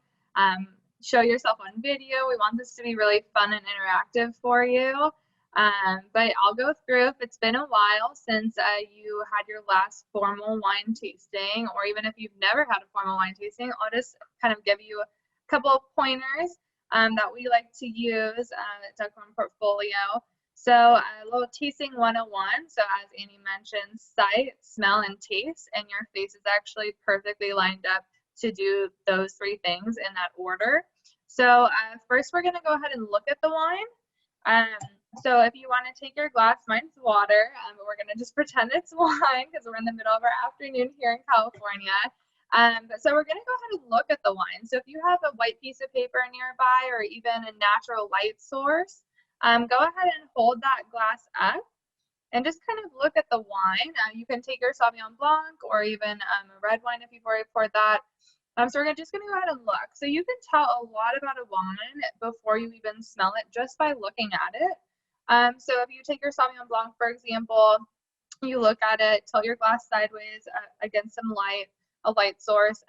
show yourself on video. We want this to be really fun and interactive for you. But I'll go through, if it's been a while since you had your last formal wine tasting, or even if you've never had a formal wine tasting, I'll just kind of give you a couple of pointers that we like to use at Duckhorn Portfolio. So a little tasting 101. So as Annie mentioned, sight, smell, and taste, and your face is actually perfectly lined up to do those three things in that order. So first we're going to go ahead and look at the wine. So if you want to take your glass, mine's water, but we're going to just pretend it's wine because we're in the middle of our afternoon here in California. So we're going to go ahead and look at the wine. So if you have a white piece of paper nearby, or even a natural light source, go ahead and hold that glass up and just kind of look at the wine. You can take your Sauvignon Blanc, or even a red wine if you've already poured that. So we're just going to go ahead and look. So you can tell a lot about a wine before you even smell it just by looking at it. So if you take your Sauvignon Blanc, for example, you look at it, tilt your glass sideways against some light, a light source.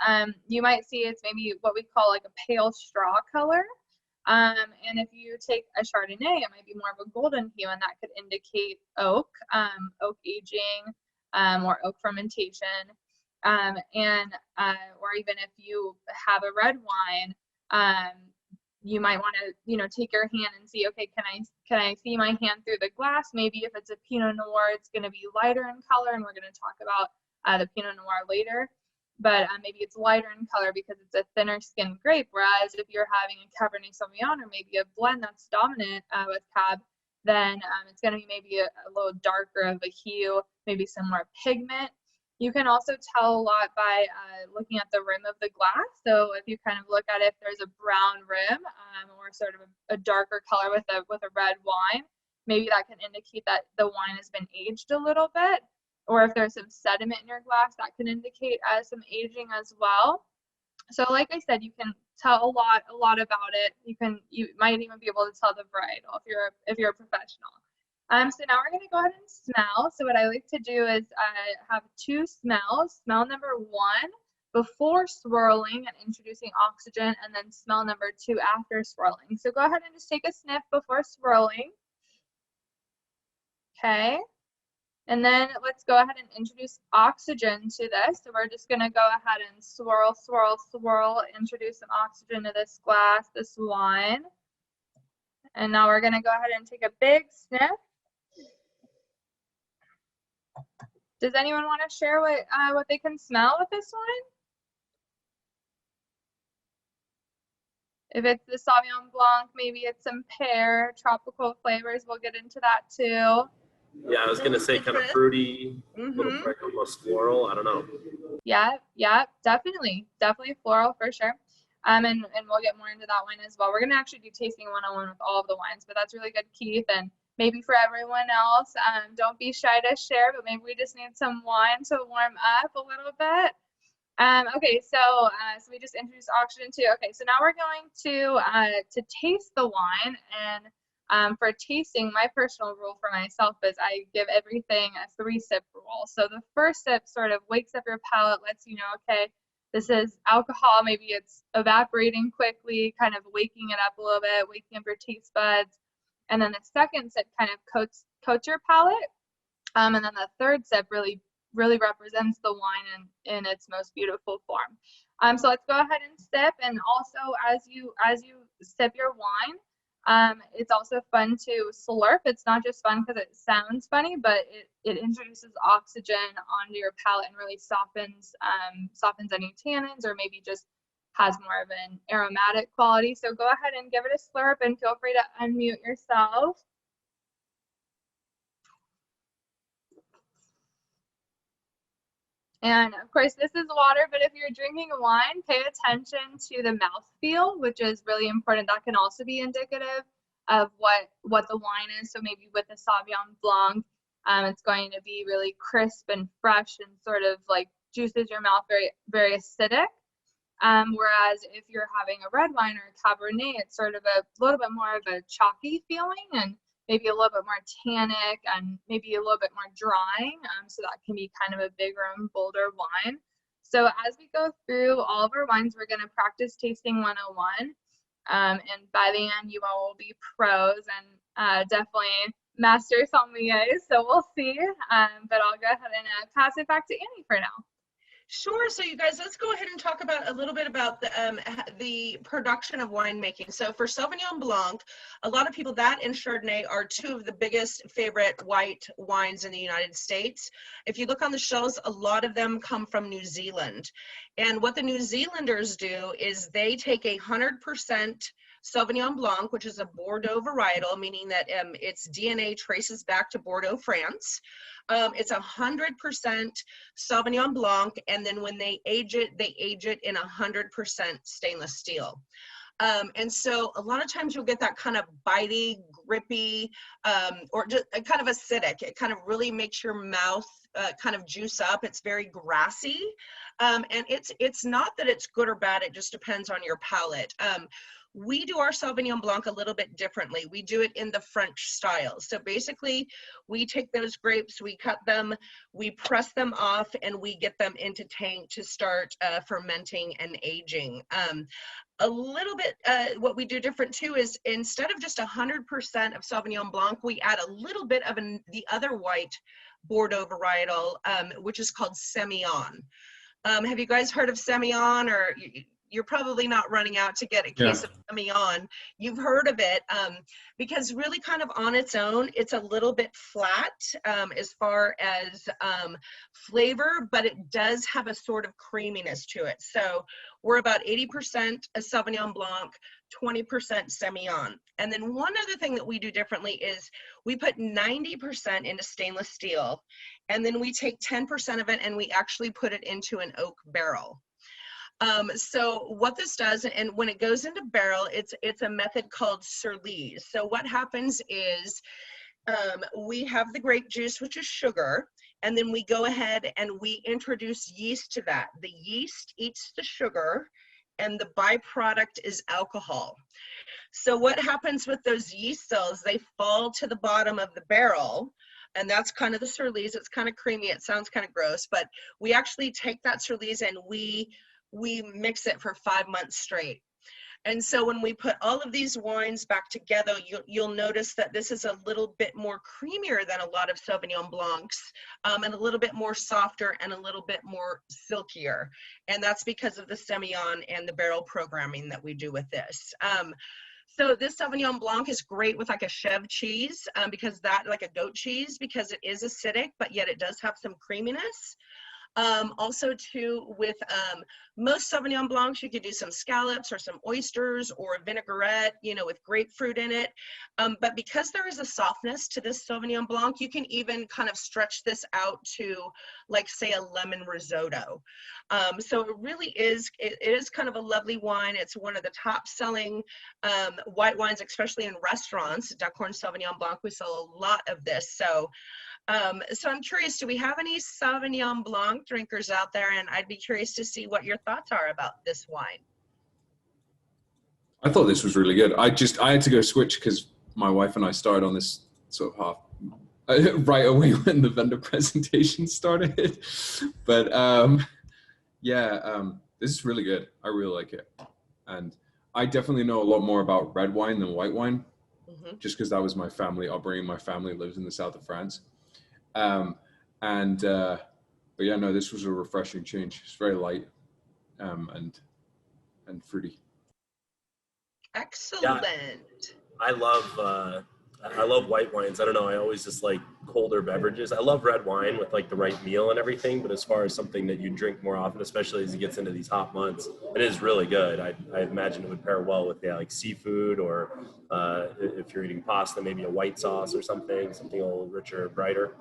You might see it's maybe what we call like a pale straw color. And if you take a Chardonnay, it might be more of a golden hue, and that could indicate oak, oak aging, or oak fermentation. Or even if you have a red wine, you might want to, take your hand and see, okay, can I see my hand through the glass? Maybe if it's a Pinot Noir, it's going to be lighter in color, and we're going to talk about the Pinot Noir later. But maybe it's lighter in color because it's a thinner skinned grape. Whereas if you're having a Cabernet Sauvignon, or maybe a blend that's dominant with Cab, then it's going to be maybe a little darker of a hue, maybe some more pigment. You can also tell a lot by looking at the rim of the glass. So if you kind of look at it, if there's a brown rim, or sort of a darker color with a red wine, maybe that can indicate that the wine has been aged a little bit. Or if there's some sediment in your glass, that can indicate some aging as well. So like I said, you can tell a lot about it. You might even be able to tell the varietal if you're a professional. So now we're going to go ahead and smell. So what I like to do is have two smells. Smell number 1 before swirling and introducing oxygen, and then smell number 2 after swirling. So go ahead and just take a sniff before swirling. Okay. And then let's go ahead and introduce oxygen to this. So we're just going to go ahead and swirl, swirl, swirl, introduce some oxygen to this glass, this wine. And now we're going to go ahead and take a big sniff. Does anyone want to share what they can smell with this wine? If it's the Sauvignon Blanc, maybe it's some pear, tropical flavors. We'll get into that too. Yeah, I was going to say kind of fruity, little almost floral. I don't know. Yeah, definitely floral for sure. And we'll get more into that wine as well. We're going to actually do tasting 101 with all of the wines, but that's really good, Keith. And maybe for everyone else, don't be shy to share, but maybe we just need some wine to warm up a little bit. Okay, so we just introduced oxygen too. Okay, so now we're going to taste the wine. And for tasting, my personal rule for myself is I give everything a 3-sip rule. So the first sip sort of wakes up your palate, lets you know, okay, this is alcohol. Maybe it's evaporating quickly, kind of waking it up a little bit, waking up your taste buds. And then the second sip kind of coat your palate. And then the third sip really represents the wine in its most beautiful form. So let's go ahead and sip. And also, as you sip your wine, it's also fun to slurp. It's not just fun because it sounds funny, but it introduces oxygen onto your palate and really softens any tannins, or maybe just has more of an aromatic quality. So go ahead and give it a slurp, and feel free to unmute yourself. And of course, this is water, but if you're drinking wine, pay attention to the mouthfeel, which is really important. That can also be indicative of what the wine is. So maybe with a Sauvignon Blanc, it's going to be really crisp and fresh and sort of like juices your mouth, very, very acidic. Whereas if you're having a red wine or a Cabernet, it's sort of a little bit more of a chalky feeling, and maybe a little bit more tannic, and maybe a little bit more drying. So that can be kind of a bigger and bolder wine. So as we go through all of our wines, we're going to practice tasting 101. And by the end, you all will be pros and definitely master sommeliers. So we'll see. But I'll go ahead and pass it back to Annie for now. Sure. So you guys, let's go ahead and talk about a little bit about the production of winemaking. So for Sauvignon Blanc, a lot of people, that and Chardonnay are two of the biggest favorite white wines in the United States. If you look on the shelves, a lot of them come from New Zealand. And what the New Zealanders do is they take 100% Sauvignon Blanc, which is a Bordeaux varietal, meaning that its DNA traces back to Bordeaux, France. It's 100% Sauvignon Blanc, and then when they age it in 100% stainless steel. And so a lot of times you'll get that kind of bitey, grippy, or just kind of acidic. It kind of really makes your mouth kind of juice up. It's very grassy. And it's not that it's good or bad, it just depends on your palate. We do our Sauvignon Blanc a little bit differently. We do it in the French style. So basically, we take those grapes, we cut them, we press them off, and we get them into tank to start fermenting and aging. A little bit, what we do different too is instead of just 100% of Sauvignon Blanc, we add a little bit of the other white Bordeaux varietal, which is called Semillon. Have you guys heard of Semillon? Or you're probably not running out to get a case of Semillon. You've heard of it because really kind of on its own, it's a little bit flat as far as flavor, but it does have a sort of creaminess to it. So we're about 80% Sauvignon Blanc, 20% Semillon. And then one other thing that we do differently is we put 90% into stainless steel, and then we take 10% of it and we actually put it into an oak barrel. So what this does, and when it goes into barrel, it's a method called surlise. So what happens is we have the grape juice, which is sugar, and then we go ahead and we introduce yeast to that. The yeast eats the sugar, and the byproduct is alcohol. So what happens with those yeast cells, they fall to the bottom of the barrel, and that's kind of the surlise. It's kind of creamy. It sounds kind of gross, but we actually take that surlise and we mix it for 5 months straight. And so when we put all of these wines back together, you'll notice that this is a little bit more creamier than a lot of Sauvignon Blancs, and a little bit more softer and a little bit more silkier. And that's because of the Semillon and the barrel programming that we do with this. So this Sauvignon Blanc is great with like a Chev cheese, because that, like a goat cheese, because it is acidic, but yet it does have some creaminess. Also too, with most Sauvignon Blancs, you could do some scallops or some oysters or a vinaigrette, you know, with grapefruit in it. But because there is a softness to this Sauvignon Blanc, you can even kind of stretch this out to, like, say, a lemon risotto. So it really is, it is kind of a lovely wine. It's one of the top selling white wines, especially in restaurants. Duckhorn Sauvignon Blanc, we sell a lot of this. So I'm curious, do we have any Sauvignon Blanc drinkers out there? And I'd be curious to see what your thoughts are about this wine. I thought this was really good. I had to go switch because my wife and I started on this sort of half right away when the vendor presentation started. But this is really good. I really like it. And I definitely know a lot more about red wine than white wine. just because that was my family upbringing. My family lives in the south of France. But yeah, no, this was a refreshing change. It's very light and fruity. Excellent. Yeah, I love white wines. I don't know. I always just like colder beverages. I love red wine with like the right meal and everything. But as far as something that you drink more often, especially as it gets into these hot months, it is really good. I imagine it would pair well with like seafood, or if you're eating pasta, maybe a white sauce or something a little richer, brighter.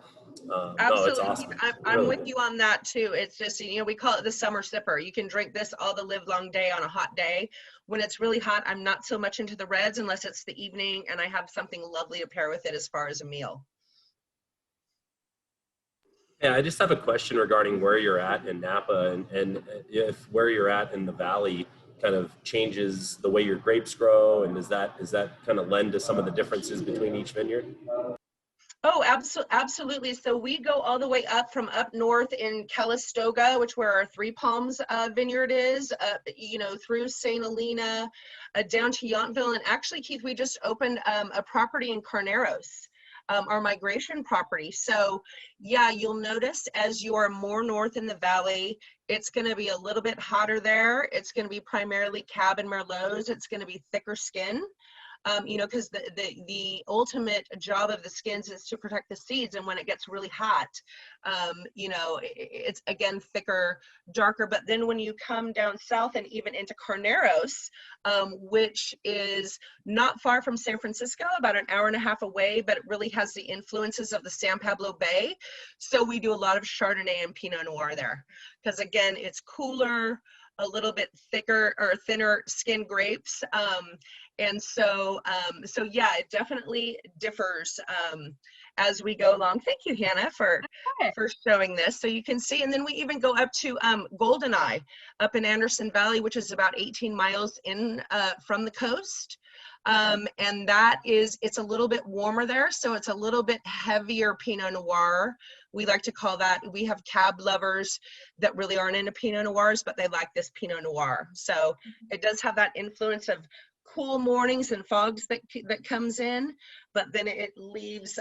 No, it's Absolutely. awesome. I'm Really with good. you on that too. It's just, we call it the summer sipper. You can drink this all the live long day on a hot day. When it's really hot, I'm not so much into the reds unless it's the evening and I have something lovely to pair with it as far as a meal. Yeah, I just have a question regarding where you're at in Napa, and if where you're at in the valley kind of changes the way your grapes grow, and does that kind of lend to some of the differences between each vineyard? Oh, absolutely. So we go all the way up from up north in Calistoga, which where our Three Palms vineyard is, through St. Helena, down to Yountville. And actually, Keith, we just opened a property in Carneros, our migration property. So yeah, you'll notice as you are more north in the valley, it's going to be a little bit hotter there. It's going to be primarily Cab and Merlots. It's going to be thicker skin. Because the ultimate job of the skins is to protect the seeds. And when it gets really hot, it's again thicker, darker. But then when you come down south and even into Carneros, which is not far from San Francisco, about an hour and a half away, but it really has the influences of the San Pablo Bay. So we do a lot of Chardonnay and Pinot Noir there, because again, it's cooler, a little bit thicker or thinner skin grapes. So yeah, it definitely differs as we go along. Thank you, Hannah, for showing this. So you can see, and then we even go up to Goldeneye up in Anderson Valley, which is about 18 miles in from the coast. And it's a little bit warmer there, so it's a little bit heavier Pinot Noir. We like to call that. We have Cab lovers that really aren't into Pinot Noirs, but they like this Pinot Noir. So it does have that influence of cool mornings and fogs that comes in, but then it leaves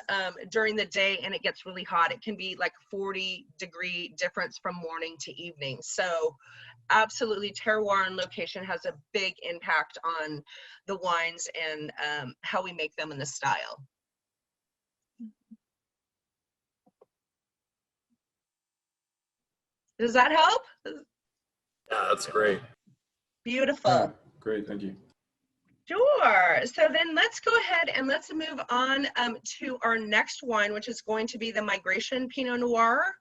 during the day and it gets really hot. It can be like 40-degree difference from morning to evening. So absolutely, terroir and location has a big impact on the wines and how we make them in the style. Does that help? Yeah, that's great. Beautiful. Yeah, great, thank you. Sure. So then let's go ahead and let's move on to our next wine, which is going to be the Migration Pinot Noir.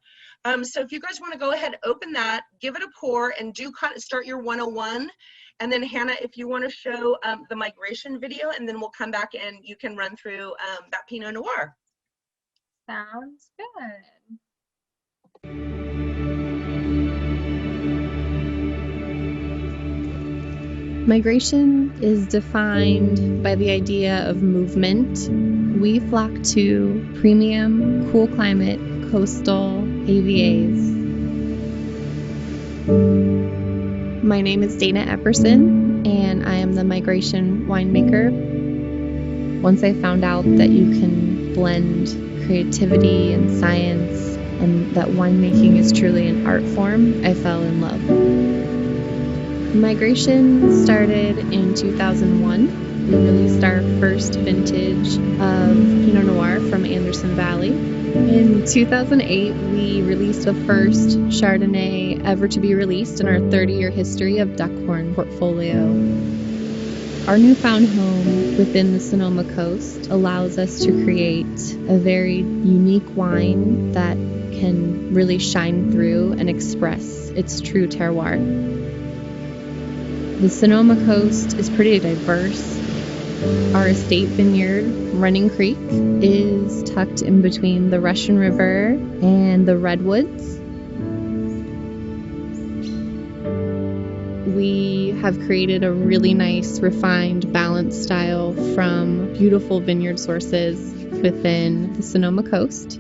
So if you guys want to go ahead, open that, give it a pour, and do kind of start your 101. And then Hannah, if you want to show the migration video, and then we'll come back and you can run through that Pinot Noir. Sounds good. Migration is defined by the idea of movement. We flock to premium, cool climate, coastal AVAs. My name is Dana Epperson, and I am the migration winemaker. Once I found out that you can blend creativity and science, and that winemaking is truly an art form, I fell in love. Migration started in 2001. We released our first vintage of Pinot Noir from Anderson Valley. In 2008, we released the first Chardonnay ever to be released in our 30-year history of Duckhorn portfolio. Our newfound home within the Sonoma Coast allows us to create a very unique wine that can really shine through and express its true terroir. The Sonoma Coast is pretty diverse. Our estate vineyard, Running Creek, is tucked in between the Russian River and the Redwoods. We have created a really nice, refined, balanced style from beautiful vineyard sources within the Sonoma Coast.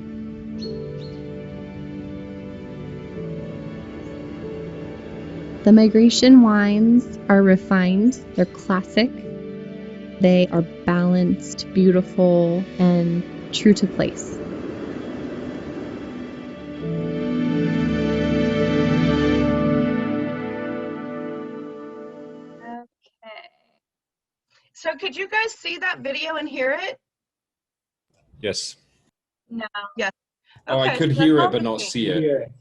The migration wines are refined, they're classic, They are balanced, beautiful, and true to place. Okay. So could you guys see that video and hear it? Yes. No. Yes. Oh, I Okay, could so then hear it, what but would not we- see it. Hear it,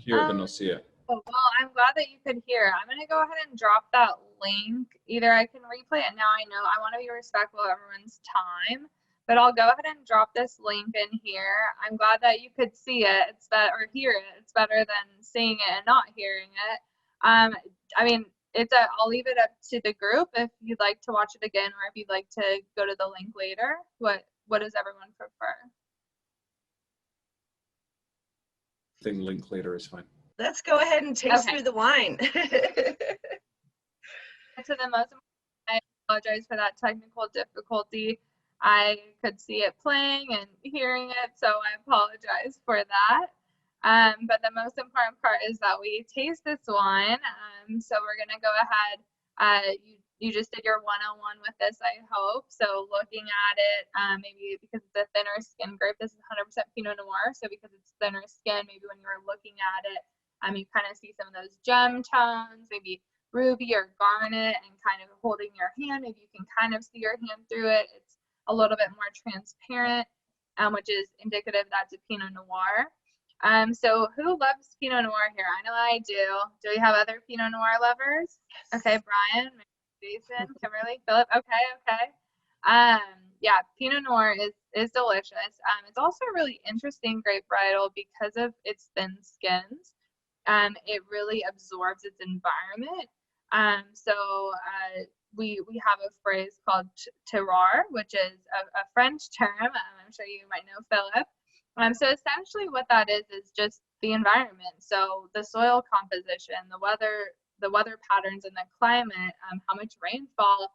but Um, not see it. Oh, well, I'm glad that you could hear. I'm going to go ahead and drop that link. Either I can replay it now. I know I want to be respectful of everyone's time, but I'll go ahead and drop this link in here. I'm glad that you could see it. It's better, or hear it. It's better than seeing it and not hearing it. I mean, I'll leave it up to the group if you'd like to watch it again, or if you'd like to go to the link later. What does everyone prefer? I think link later is fine. Let's go ahead and taste Okay. through the wine. To the most, I apologize for that technical difficulty. I could see it playing and hearing it, so I apologize for that. But the most important part is that we taste this wine. So we're gonna go ahead. You just did your one-on-one with this, I hope. So looking at it, maybe because it's a thinner skin grape, this is 100% Pinot Noir. So because it's thinner skin, maybe when you're looking at it, you kind of see some of those gem tones, maybe ruby or garnet, and kind of holding your hand, maybe you can kind of see your hand through it. It's a little bit more transparent, which is indicative that's a Pinot Noir. So who loves Pinot Noir here? I know I do. Do we have other Pinot Noir lovers? Okay, Brian, Jason, Kimberly, Philip. Okay. Yeah, Pinot Noir is delicious. It's also a really interesting grape varietal because of its thin skins. It really absorbs its environment. We have a phrase called terroir, which is a French term. I'm sure you might know, Philip. So essentially what that is just the environment. So the soil composition, the weather patterns and the climate, how much rainfall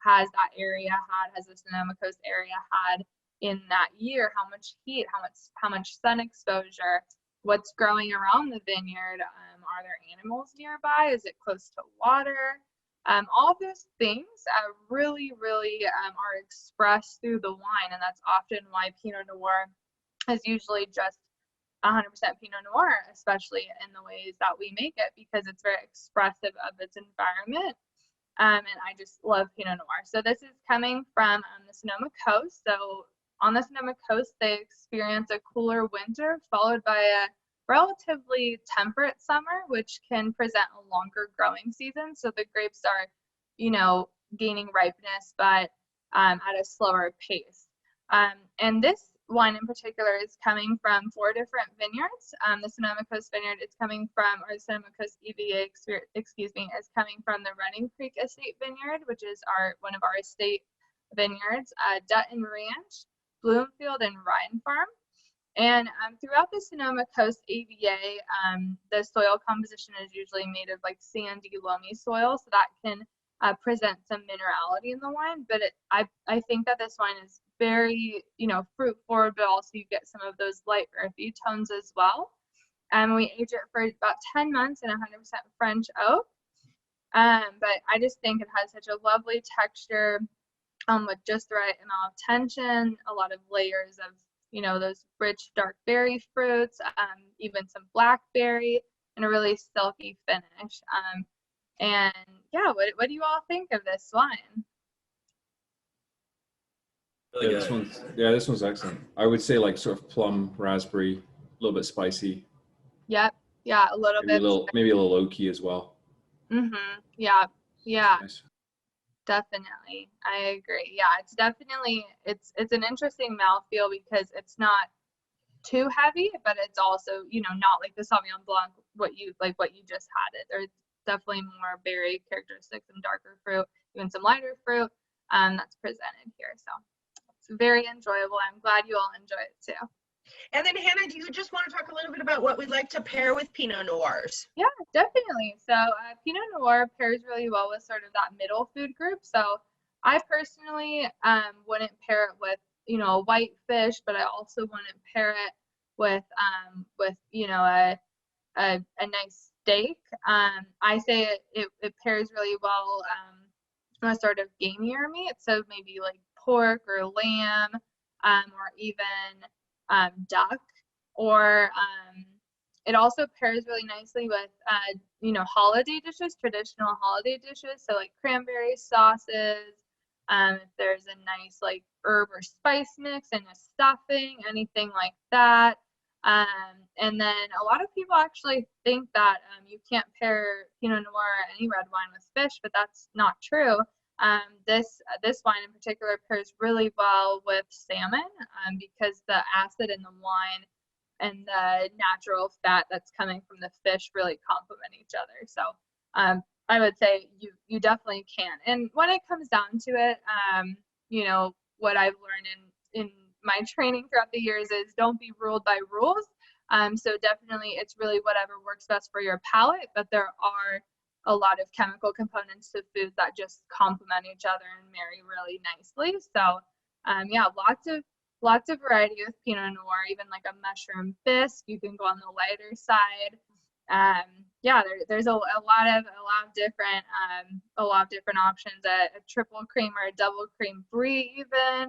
has that area had, has the Sonoma Coast area had in that year, how much heat, how much sun exposure, what's growing around the vineyard, are there animals nearby, is it close to water? All of those things really are expressed through the wine, and that's often why Pinot Noir is usually just 100% Pinot Noir, especially in the ways that we make it, because it's very expressive of its environment. And I just love Pinot Noir. So this is coming from the Sonoma Coast. So on the Sonoma Coast, they experience a cooler winter followed by a relatively temperate summer, which can present a longer growing season. So the grapes are, gaining ripeness, but at a slower pace. And this wine in particular is coming from 4 different vineyards. The Sonoma Coast Vineyard is coming from, or the Sonoma Coast EVA, is coming from the Running Creek Estate Vineyard, which is one of our estate vineyards, Dutton Ranch, Bloomfield, and Ryan Farm. And throughout the Sonoma Coast AVA, the soil composition is usually made of like sandy, loamy soil, so that can present some minerality in the wine. But I think that this wine is very, fruit forward, but also you get some of those light earthy tones as well. And we age it for about 10 months in 100% French oak. But I just think it has such a lovely texture, with just the right amount of tension, a lot of layers of, those rich dark berry fruits, even some blackberry, and a really silky finish. And yeah, what do you all think of this wine? Really Yeah, this one's excellent. I would say like sort of plum, raspberry, a little bit spicy. Yep. Yeah, a little maybe bit. Maybe a little oaky as well. Yeah. Nice. Definitely. I agree. Yeah, it's definitely, it's an interesting mouthfeel because it's not too heavy, but it's also, not like the Sauvignon Blanc, what you just had it. There's definitely more berry characteristics and darker fruit, even some lighter fruit, that's presented here. So it's very enjoyable. I'm glad you all enjoy it too. And then Hannah, do you just want to talk a little bit about what we'd like to pair with Pinot Noirs? Yeah, definitely. So Pinot Noir pairs really well with sort of that middle food group. So I personally wouldn't pair it with, a white fish, but I also wouldn't pair it with a nice steak. I say it pairs really well a sort of gamier meat, so maybe like pork or lamb, or even duck, or it also pairs really nicely with holiday dishes, traditional holiday dishes, so like cranberry sauces. If there's a nice like herb or spice mix and a stuffing, anything like that. And then a lot of people actually think that you can't pair Pinot Noir or any red wine with fish, but that's not true. This wine in particular pairs really well with salmon because the acid in the wine and the natural fat that's coming from the fish really complement each other. So I would say you definitely can. And when it comes down to it, what I've learned in my training throughout the years is don't be ruled by rules. So definitely it's really whatever works best for your palate, but there are a lot of chemical components to foods that just complement each other and marry really nicely. So lots of variety with Pinot Noir, even like a mushroom bisque. You can go on the lighter side. There's a lot of different options. A triple cream or a double cream brie, even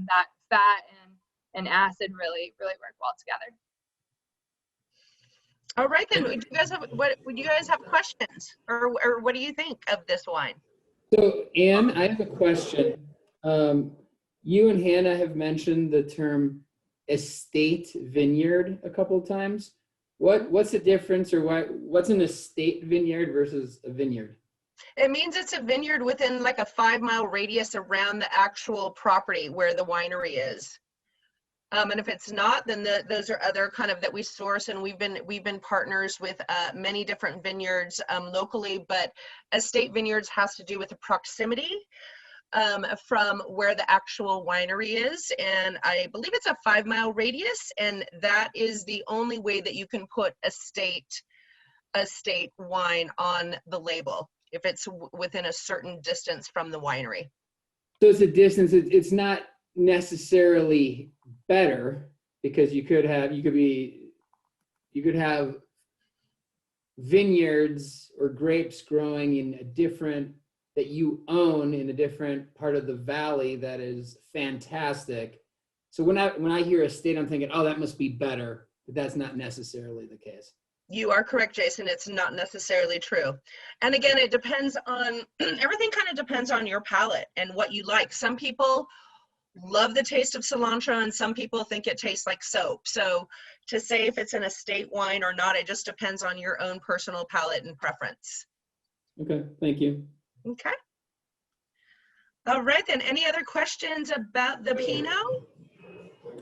that fat and acid really work well together. All right, then. Do you guys have questions, or what do you think of this wine? So, Anne, I have a question. You and Hannah have mentioned the term estate vineyard a couple of times. What's the difference, or what's an estate vineyard versus a vineyard? It means it's a vineyard within like a 5-mile radius around the actual property where the winery is. And if it's not, then those are other kind of that we source, and we've been partners with many different vineyards locally. But estate vineyards has to do with the proximity from where the actual winery is, and I believe it's a 5-mile radius, and that is the only way that you can put estate wine on the label if it's within a certain distance from the winery. So it's a distance. It's not necessarily better, because you could have vineyards or grapes growing in a different that you own in a different part of the valley that is fantastic. So when I hear estate, I'm thinking, oh, that must be better, but that's not necessarily the case. You are correct, Jason. It's not necessarily true. And again, it depends on, everything kind of depends on your palate and what you like. Some people love the taste of cilantro, and some people think it tastes like soap. So to say if it's an estate wine or not, it just depends on your own personal palate and preference. Okay, thank you. Okay. All right, then. Any other questions about the Pinot?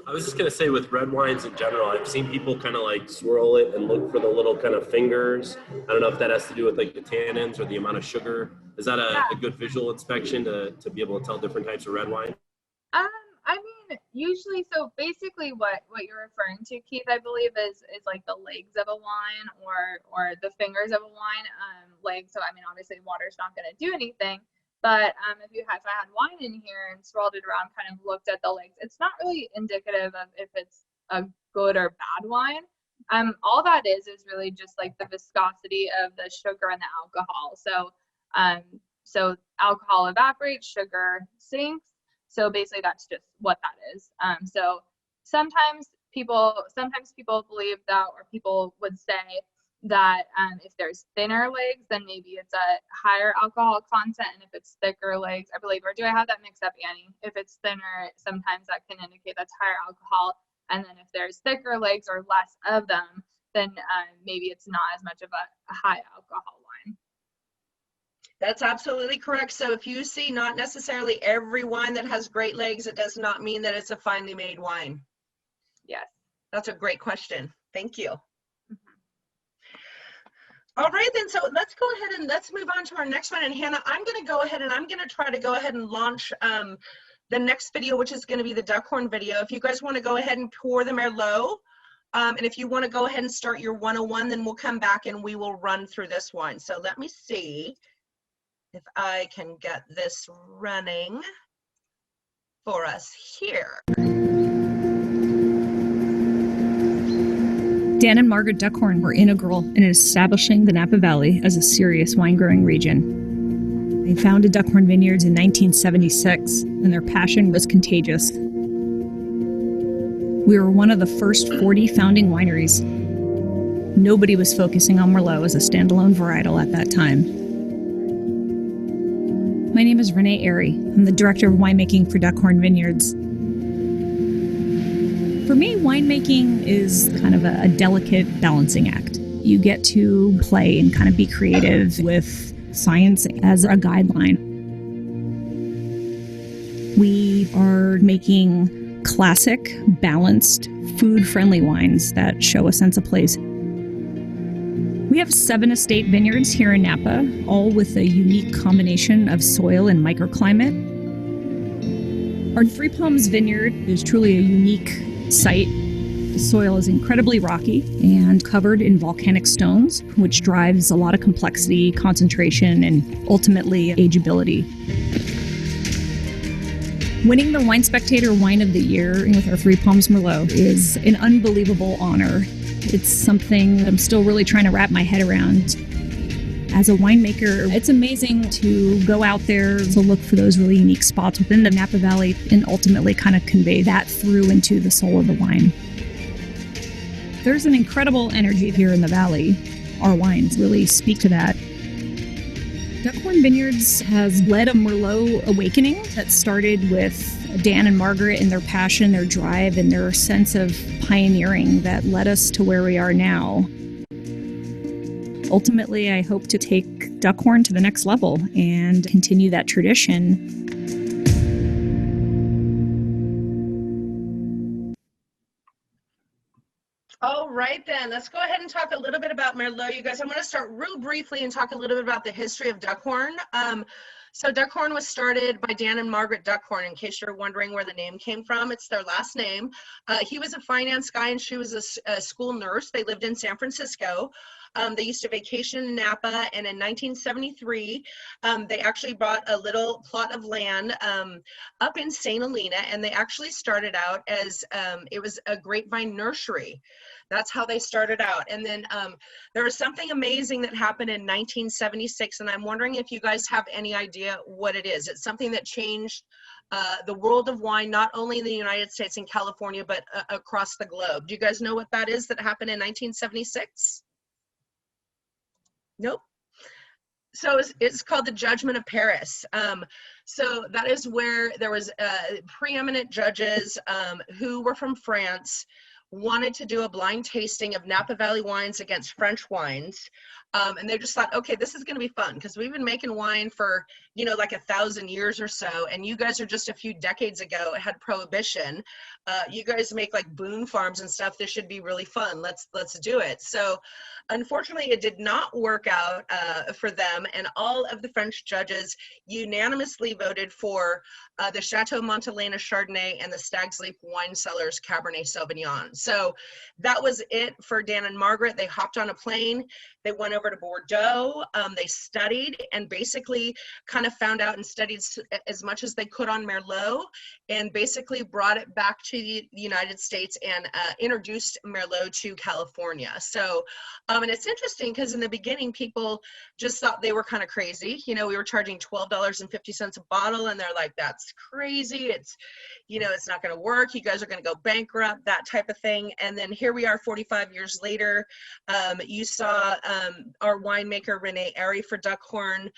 I was just going to say, with red wines in general, I've seen people kind of like swirl it and look for the little kind of fingers. I don't know if that has to do with like the tannins or the amount of sugar. Is that a good visual inspection to be able to tell different types of red wine? I mean, usually, so basically what you're referring to, Keith, I believe is like the legs of a wine or the fingers of a wine. Legs, so I mean, obviously water's not going to do anything, but if I had wine in here and swirled it around, kind of looked at the legs, it's not really indicative of if it's a good or bad wine. All that is really just like the viscosity of the sugar and the alcohol. So alcohol evaporates, sugar sinks. So basically that's just what that is. So sometimes people believe that, or people would say that if there's thinner legs, then maybe it's a higher alcohol content, and if it's thicker legs, I believe, or do I have that mixed up, Annie? If it's thinner, sometimes that can indicate that's higher alcohol, and then if there's thicker legs or less of them, then maybe it's not as much of a high alcohol wine. That's absolutely correct. So if you see not necessarily every wine that has great legs, it does not mean that it's a finely made wine. Yes. That's a great question. Thank you. All right, then, so let's go ahead and let's move on to our next one. And Hannah, I'm going to go ahead and I'm going to try to go ahead and launch the next video, which is going to be the Duckhorn video. If you guys want to go ahead and pour the Merlot, and if you want to go ahead and start your 101, then we'll come back and we will run through this wine. So let me see if I can get this running for us here. Dan and Margaret Duckhorn were integral in establishing the Napa Valley as a serious wine-growing region. They founded Duckhorn Vineyards in 1976, and their passion was contagious. We were one of the first 40 founding wineries. Nobody was focusing on Merlot as a standalone varietal at that time. My name is Renee Airy. I'm the Director of Winemaking for Duckhorn Vineyards. For me, winemaking is kind of a delicate balancing act. You get to play and kind of be creative with science as a guideline. We are making classic, balanced, food-friendly wines that show a sense of place. We have 7 estate vineyards here in Napa, all with a unique combination of soil and microclimate. Our Three Palms Vineyard is truly a unique site. The soil is incredibly rocky and covered in volcanic stones, which drives a lot of complexity, concentration, and ultimately ageability. Winning the Wine Spectator Wine of the Year with our Three Palms Merlot is an unbelievable honor. It's something I'm still really trying to wrap my head around. As a winemaker, it's amazing to go out there to look for those really unique spots within the Napa Valley and ultimately kind of convey that through into the soul of the wine. There's an incredible energy here in the valley. Our wines really speak to that. Duckhorn Vineyards has led a Merlot awakening that started with Dan and Margaret and their passion, their drive, and their sense of pioneering that led us to where we are now. Ultimately, I hope to take Duckhorn to the next level and continue that tradition. All right, then, let's go ahead and talk a little bit about Merlot. You guys, I'm going to start real briefly and talk a little bit about the history of Duckhorn. So Duckhorn was started by Dan and Margaret Duckhorn, in case you're wondering where the name came from. It's their last name. He was a finance guy and she was a school nurse. They lived in San Francisco. They used to vacation in Napa, and in 1973, they actually bought a little plot of land up in St. Helena, and they actually started out as, it was a grapevine nursery. That's how they started out. And then there was something amazing that happened in 1976, and I'm wondering if you guys have any idea what it is. It's something that changed the world of wine, not only in the United States and California, but across the globe. Do you guys know what that is that happened in 1976? Nope. So it's called the Judgment of Paris. So that is where there was preeminent judges who were from France, wanted to do a blind tasting of Napa Valley wines against French wines. And they just thought, okay, this is going to be fun because we've been making wine for, you know, like 1,000 years or so. And you guys are just a few decades ago, it had prohibition. You guys make like Boone Farms and stuff. This should be really fun. Let's do it. So unfortunately, it did not work out for them. And all of the French judges unanimously voted for the Chateau Montelena Chardonnay and the Stag's Leap Wine Cellars Cabernet Sauvignon. So that was it for Dan and Margaret. They hopped on a plane. They went over to Bordeaux. They studied and basically kind of found out and studied as much as they could on Merlot, and basically brought it back to the United States and introduced Merlot to California. So, and it's interesting because in the beginning, people just thought they were kind of crazy. You know, we were charging $12.50 a bottle, and they're like, that's crazy. It's, you know, it's not going to work. You guys are going to go bankrupt, that type of thing. And then here we are 45 years later. You saw our winemaker, Renee Airy for Duckhorn.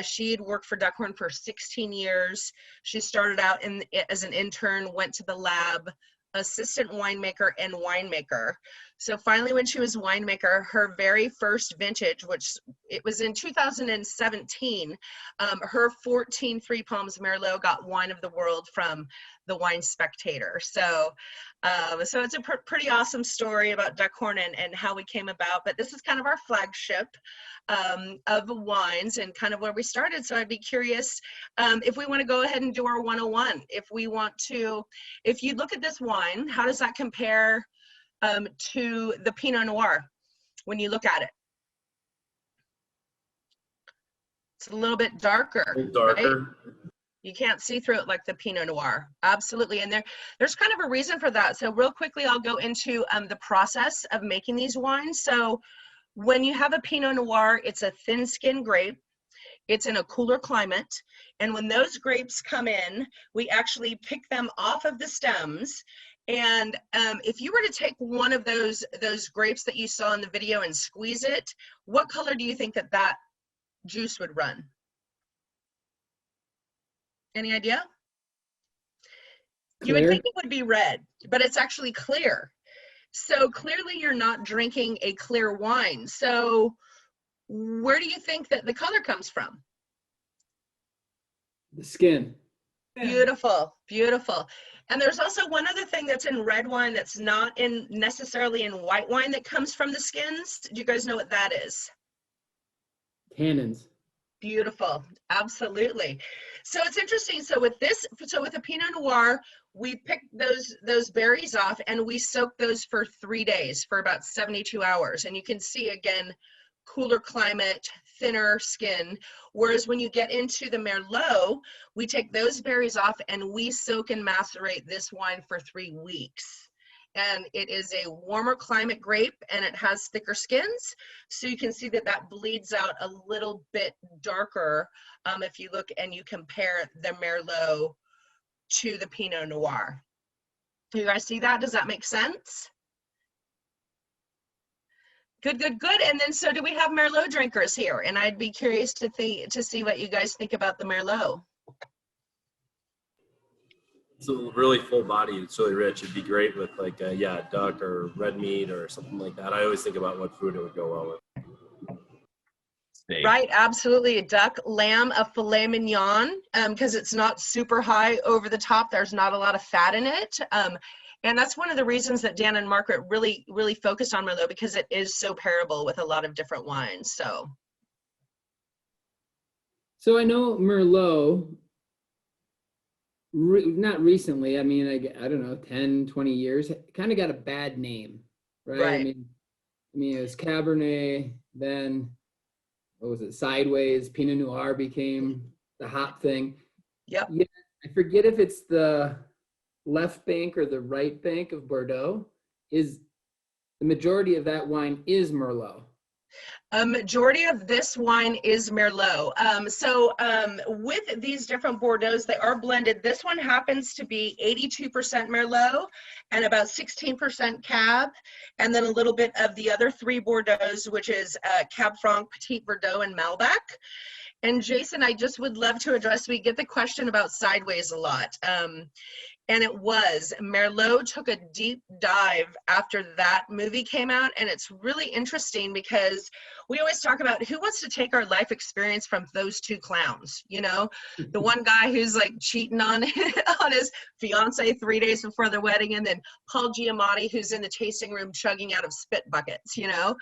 She had worked for Duckhorn for 16 years. She started out as an intern, went to the lab, assistant winemaker, and winemaker. So finally, when she was winemaker, her very first vintage, which it was in 2017, her 14 Three Palms Merlot got Wine of the World from the Wine Spectator. So so it's a pretty awesome story about Duckhorn and how we came about, but this is kind of our flagship of wines and kind of where we started. So I'd be curious if we want to go ahead and do our 101. If we want to, if you look at this wine, how does that compare to the Pinot Noir when you look at it? It's a little bit darker, right? You can't see through it like the Pinot Noir. Absolutely. And there's kind of a reason for that. So real quickly, I'll go into the process of making these wines. So when you have a Pinot Noir, it's a thin-skinned grape. It's in a cooler climate. And when those grapes come in, we actually pick them off of the stems. And if you were to take one of those grapes that you saw in the video and squeeze it, what color do you think that juice would run? Any idea? You would think it would be red, but it's actually clear. So clearly you're not drinking a clear wine. So where do you think that the color comes from? The skin. Beautiful, beautiful. And there's also one other thing that's in red wine that's not necessarily in white wine that comes from the skins. Do you guys know what that is? Tannins. Beautiful, absolutely. So it's interesting. So with a Pinot Noir, we pick those berries off and we soak those for 3 days, for about 72 hours. And you can see again, cooler climate, thinner skin. Whereas when you get into the Merlot, we take those berries off and we soak and macerate this wine for 3 weeks. And it is a warmer climate grape and it has thicker skins. So you can see that bleeds out a little bit darker if you look and you compare the Merlot to the Pinot Noir. You guys see that? Does that make sense? Good, good, good. And then, so do we have Merlot drinkers here? And I'd be curious to see what you guys think about the Merlot. It's a really full body. It's really rich. It'd be great with like, duck or red meat or something like that. I always think about what food it would go well with. Steak. Right, absolutely. A duck, lamb, a filet mignon, because it's not super high over the top. There's not a lot of fat in it. And that's one of the reasons that Dan and Margaret really, really focused on Merlot, because it is so pairable with a lot of different wines. So I know Merlot, not recently, I mean, I don't know, 10, 20 years, kind of got a bad name, right? Right. I mean, it was Cabernet, then, what was it, Sideways, Pinot Noir became the hot thing. Yep. Yeah, I forget if it's the left bank or the right bank of Bordeaux. Is the majority of that wine is Merlot? A majority of this wine is Merlot. With these different Bordeauxs, they are blended. This one happens to be 82% Merlot and about 16% Cab, and then a little bit of the other 3 Bordeauxs, which is Cab Franc, Petit Verdot, and Malbec. And Jason, I just would love to address, we get the question about Sideways a lot. And it was, Merlot took a deep dive after that movie came out. And it's really interesting because we always talk about who wants to take our life experience from those 2 clowns, you know, the one guy who's like cheating on his fiance 3 days before their wedding, and then Paul Giamatti, who's in the tasting room chugging out of spit buckets, you know.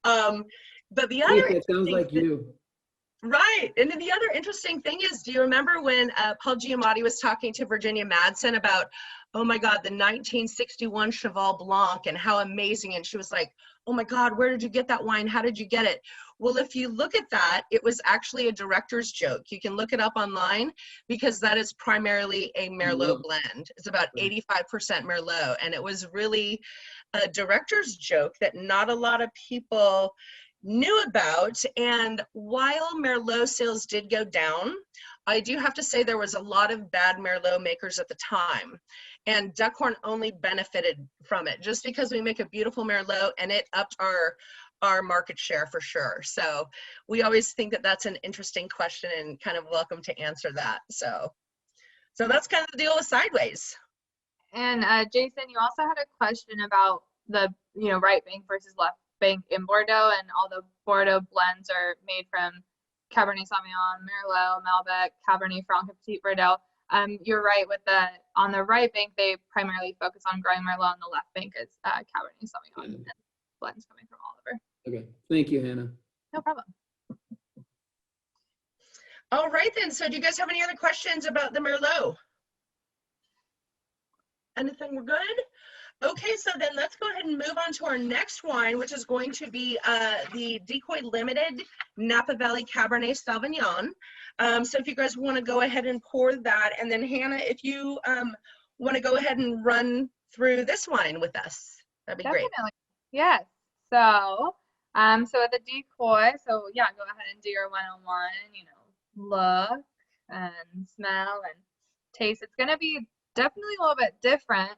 But the other, it sounds like you. Right. And then the other interesting thing is, do you remember when Paul Giamatti was talking to Virginia Madsen about, oh my God, the 1961 Cheval Blanc and how amazing. And she was like, oh my God, where did you get that wine? How did you get it? Well, if you look at that, it was actually a director's joke. You can look it up online because that is primarily a Merlot blend. It's about 85% Merlot. And it was really a director's joke that not a lot of people knew about. And while Merlot sales did go down, I do have to say there was a lot of bad Merlot makers at the time, and Duckhorn only benefited from it just because we make a beautiful Merlot and it upped our market share for sure. So we always think that that's an interesting question and kind of welcome to answer that. So that's kind of the deal with Sideways. And Jason, you also had a question about the right bank versus left bank in Bordeaux, and all the Bordeaux blends are made from Cabernet Sauvignon, Merlot, Malbec, Cabernet Franc, and Petit Verdot. You're right with on the right bank, they primarily focus on growing Merlot, and the left bank is Cabernet Sauvignon and blends coming from all over. Okay, thank you, Hannah. No problem. All right then, so do you guys have any other questions about the Merlot? Anything we're good? Okay, so then let's go ahead and move on to our next wine, which is going to be the Decoy Limited Napa Valley Cabernet Sauvignon. So if you guys want to go ahead and pour that, and then Hannah, if you want to go ahead and run through this wine with us, that'd be great. Yes. So, so at the Decoy, so yeah, go ahead and do your 101. look and smell and taste, it's going to be definitely a little bit different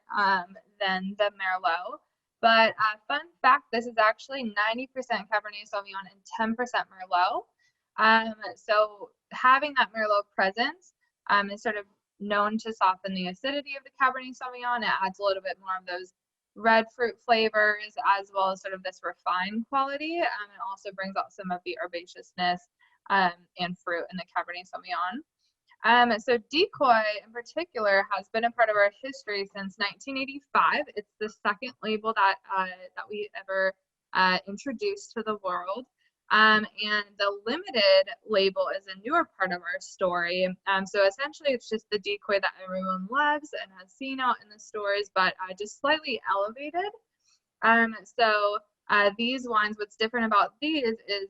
than the Merlot. But fun fact, this is actually 90% Cabernet Sauvignon and 10% Merlot. So having that Merlot presence is sort of known to soften the acidity of the Cabernet Sauvignon. It adds a little bit more of those red fruit flavors, as well as sort of this refined quality. It also brings out some of the herbaceousness and fruit in the Cabernet Sauvignon. So Decoy in particular has been a part of our history since 1985. It's the second label that we ever introduced to the world. And the limited label is a newer part of our story. So essentially it's just the Decoy that everyone loves and has seen out in the stores, but just slightly elevated. So these wines, what's different about these is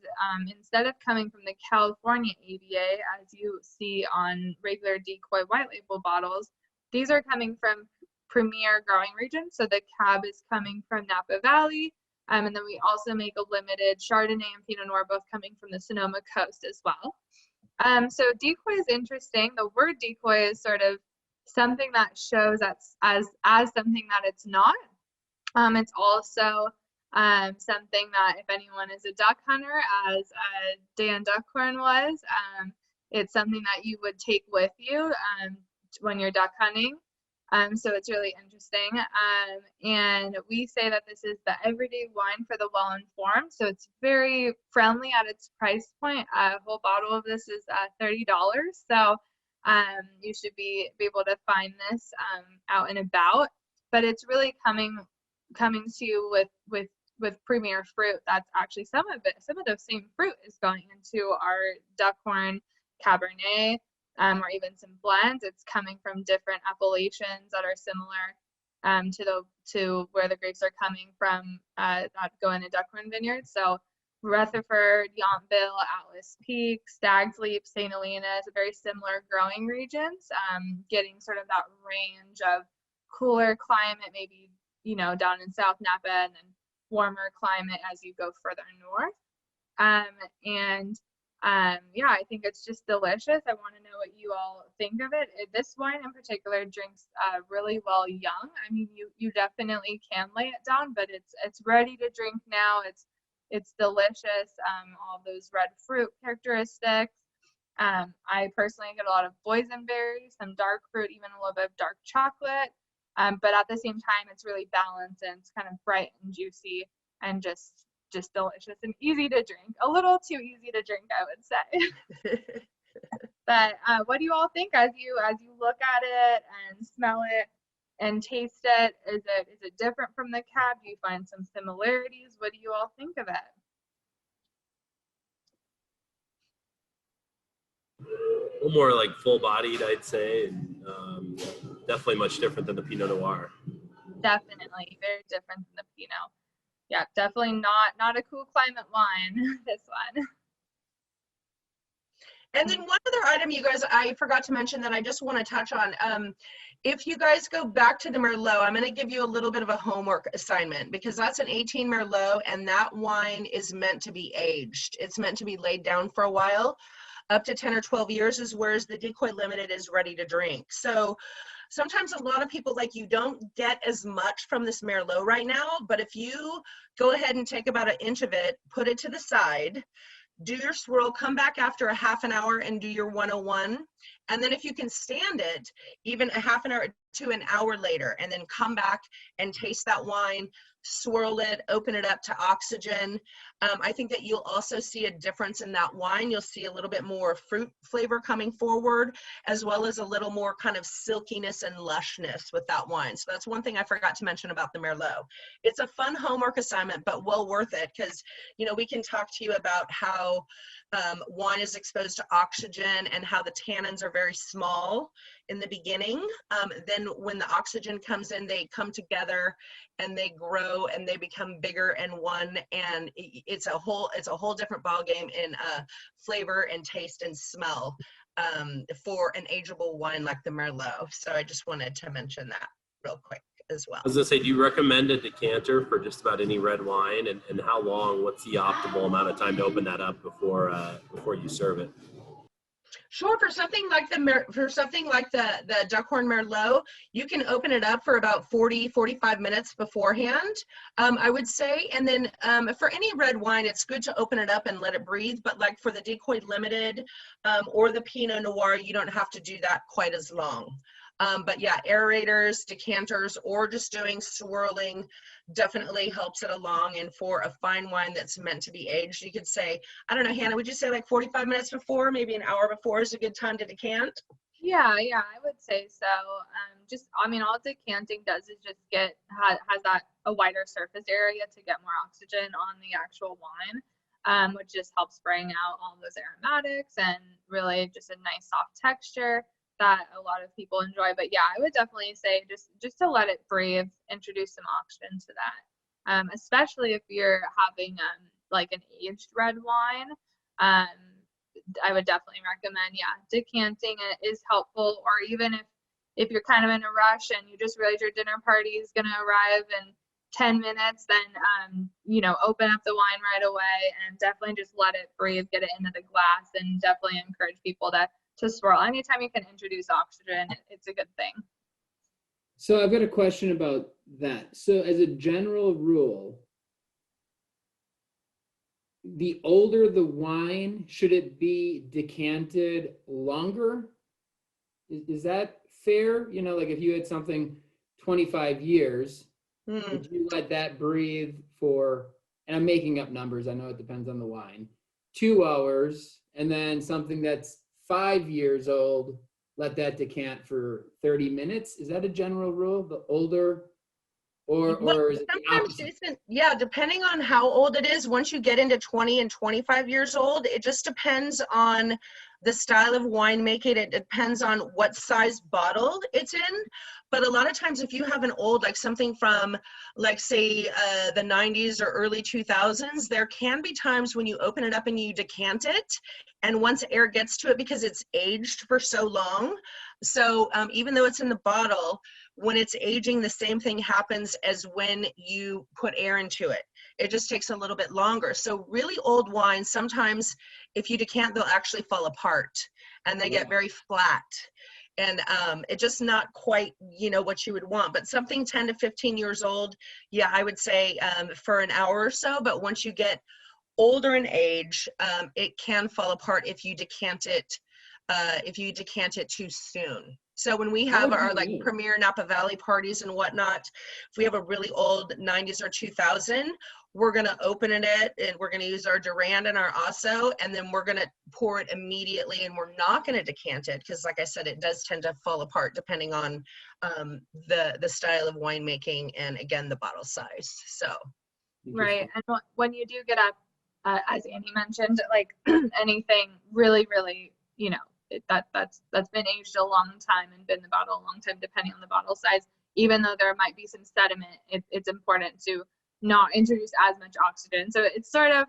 instead of coming from the California AVA, as you see on regular Decoy white label bottles, these are coming from premier growing regions. So the cab is coming from Napa Valley. And then we also make a limited Chardonnay and Pinot Noir, both coming from the Sonoma coast as well. So decoy is interesting. The word decoy is sort of something that shows as something that it's not. It's also something that if anyone is a duck hunter, as Dan Duckhorn was, it's something that you would take with you when you're duck hunting. So it's really interesting. And we say that this is the everyday wine for the well-informed. So it's very friendly at its price point. A whole bottle of this is $30. So you should be able to find this out and about. But it's really coming to you with premier fruit. That's actually some of those same fruit is going into our Duckhorn Cabernet. Or even some blends. It's coming from different appellations that are similar to where the grapes are coming from that go into Duckhorn Vineyards. So Rutherford, Yountville, Atlas Peak, Stag's Leap, St. Helena is a very similar growing regions, getting sort of that range of cooler climate, maybe, down in South Napa, and then warmer climate as you go further north. Yeah, I think it's just delicious. I want to know what you all think of it. This wine in particular drinks really well young. I mean, you definitely can lay it down, but it's ready to drink now. It's delicious. All those red fruit characteristics. I personally get a lot of boysenberry, some dark fruit, even a little bit of dark chocolate. But at the same time, it's really balanced and it's kind of bright and juicy and just delicious and easy to drink. A little too easy to drink, I would say. But what do you all think as you look at it and smell it and taste it? Is it different from the cab? Do you find some similarities? What do you all think of it? A little more like full-bodied, I'd say, and definitely much different than the Pinot Noir. Definitely very different than the Pinot. Yeah, definitely not a cool climate wine, this one. And then one other item, you guys, I forgot to mention that I just want to touch on. If you guys go back to the Merlot, I'm going to give you a little bit of a homework assignment, because that's an 18 Merlot, and that wine is meant to be aged. It's meant to be laid down for a while. Up to 10 or 12 years is whereas the Decoy Limited is ready to drink. So sometimes a lot of people, like, you don't get as much from this Merlot right now, but if you go ahead and take about an inch of it, put it to the side, do your swirl, come back after a half an hour and do your 101. And then if you can stand it, even a half an hour to an hour later, and then come back and taste that wine, swirl it, open it up to oxygen. I think that you'll also see a difference in that wine. You'll see a little bit more fruit flavor coming forward, as well as a little more kind of silkiness and lushness with that wine. So that's one thing I forgot to mention about the Merlot. It's a fun homework assignment, but well worth it, because, we can talk to you about how wine is exposed to oxygen and how the tannins are very small in the beginning. Then when the oxygen comes in, they come together and they grow and they become bigger and one, and it's a whole different ball game in flavor and taste and smell for an ageable wine like the Merlot. So I just wanted to mention that real quick as well. I was gonna say, do you recommend a decanter for just about any red wine, and how long? What's the optimal amount of time to open that up before you serve it? Sure. For something like the Duckhorn Merlot, you can open it up for about 45 minutes beforehand, I would say. And then for any red wine, it's good to open it up and let it breathe. But like for the Decoy Limited or the Pinot Noir, you don't have to do that quite as long. But yeah, aerators, decanters, or just doing swirling definitely helps it along. And for a fine wine that's meant to be aged, you could say, I don't know, Hannah, would you say like 45 minutes before, maybe an hour before is a good time to decant? Yeah, I would say so. All decanting does is just has that a wider surface area to get more oxygen on the actual wine, which just helps bring out all those aromatics and really just a nice soft texture that a lot of people enjoy. But yeah, I would definitely say just to let it breathe, introduce some oxygen to that, especially if you're having like an aged red wine. I would definitely recommend, decanting it is helpful. Or even if you're kind of in a rush and you just realize your dinner party is going to arrive in 10 minutes, then open up the wine right away and definitely just let it breathe, get it into the glass, and definitely encourage people to swirl. Anytime you can introduce oxygen, it's a good thing. So I've got a question about that. So as a general rule, the older the wine, should it be decanted longer? Is that fair? Like if you had something 25 years, would you let that breathe for, and I'm making up numbers, I know it depends on the wine, 2 hours, and then something that's 5 years old, let that decant for 30 minutes? Is that a general rule? The older, or is it the opposite? Jason, depending on how old it is, once you get into 20 and 25 years old, it just depends on the style of winemaking. It depends on what size bottle it's in. But a lot of times if you have an old, like something from like say the 90s or early 2000s, there can be times when you open it up and you decant it. And once air gets to it, because it's aged for so long. So even though it's in the bottle, when it's aging, the same thing happens as when you put air into it. It just takes a little bit longer. So really old wines, sometimes if you decant, they'll actually fall apart and they get very flat. And it's just not quite, what you would want. But something 10 to 15 years old, I would say for an hour or so. But once you get older in age, it can fall apart if you decant it too soon. So when we have our like premier Napa Valley parties and whatnot, if we have a really old 90s or 2000, we're going to open it and we're going to use our Durand and our Osso, and then we're going to pour it immediately, and we're not going to decant it because, like I said, it does tend to fall apart depending on the style of winemaking and, again, the bottle size. So right. And when you do get up, as Annie mentioned, like anything really, really, that's been aged a long time and been in the bottle a long time, depending on the bottle size, even though there might be some sediment, it's important to not introduce as much oxygen. So it's sort of,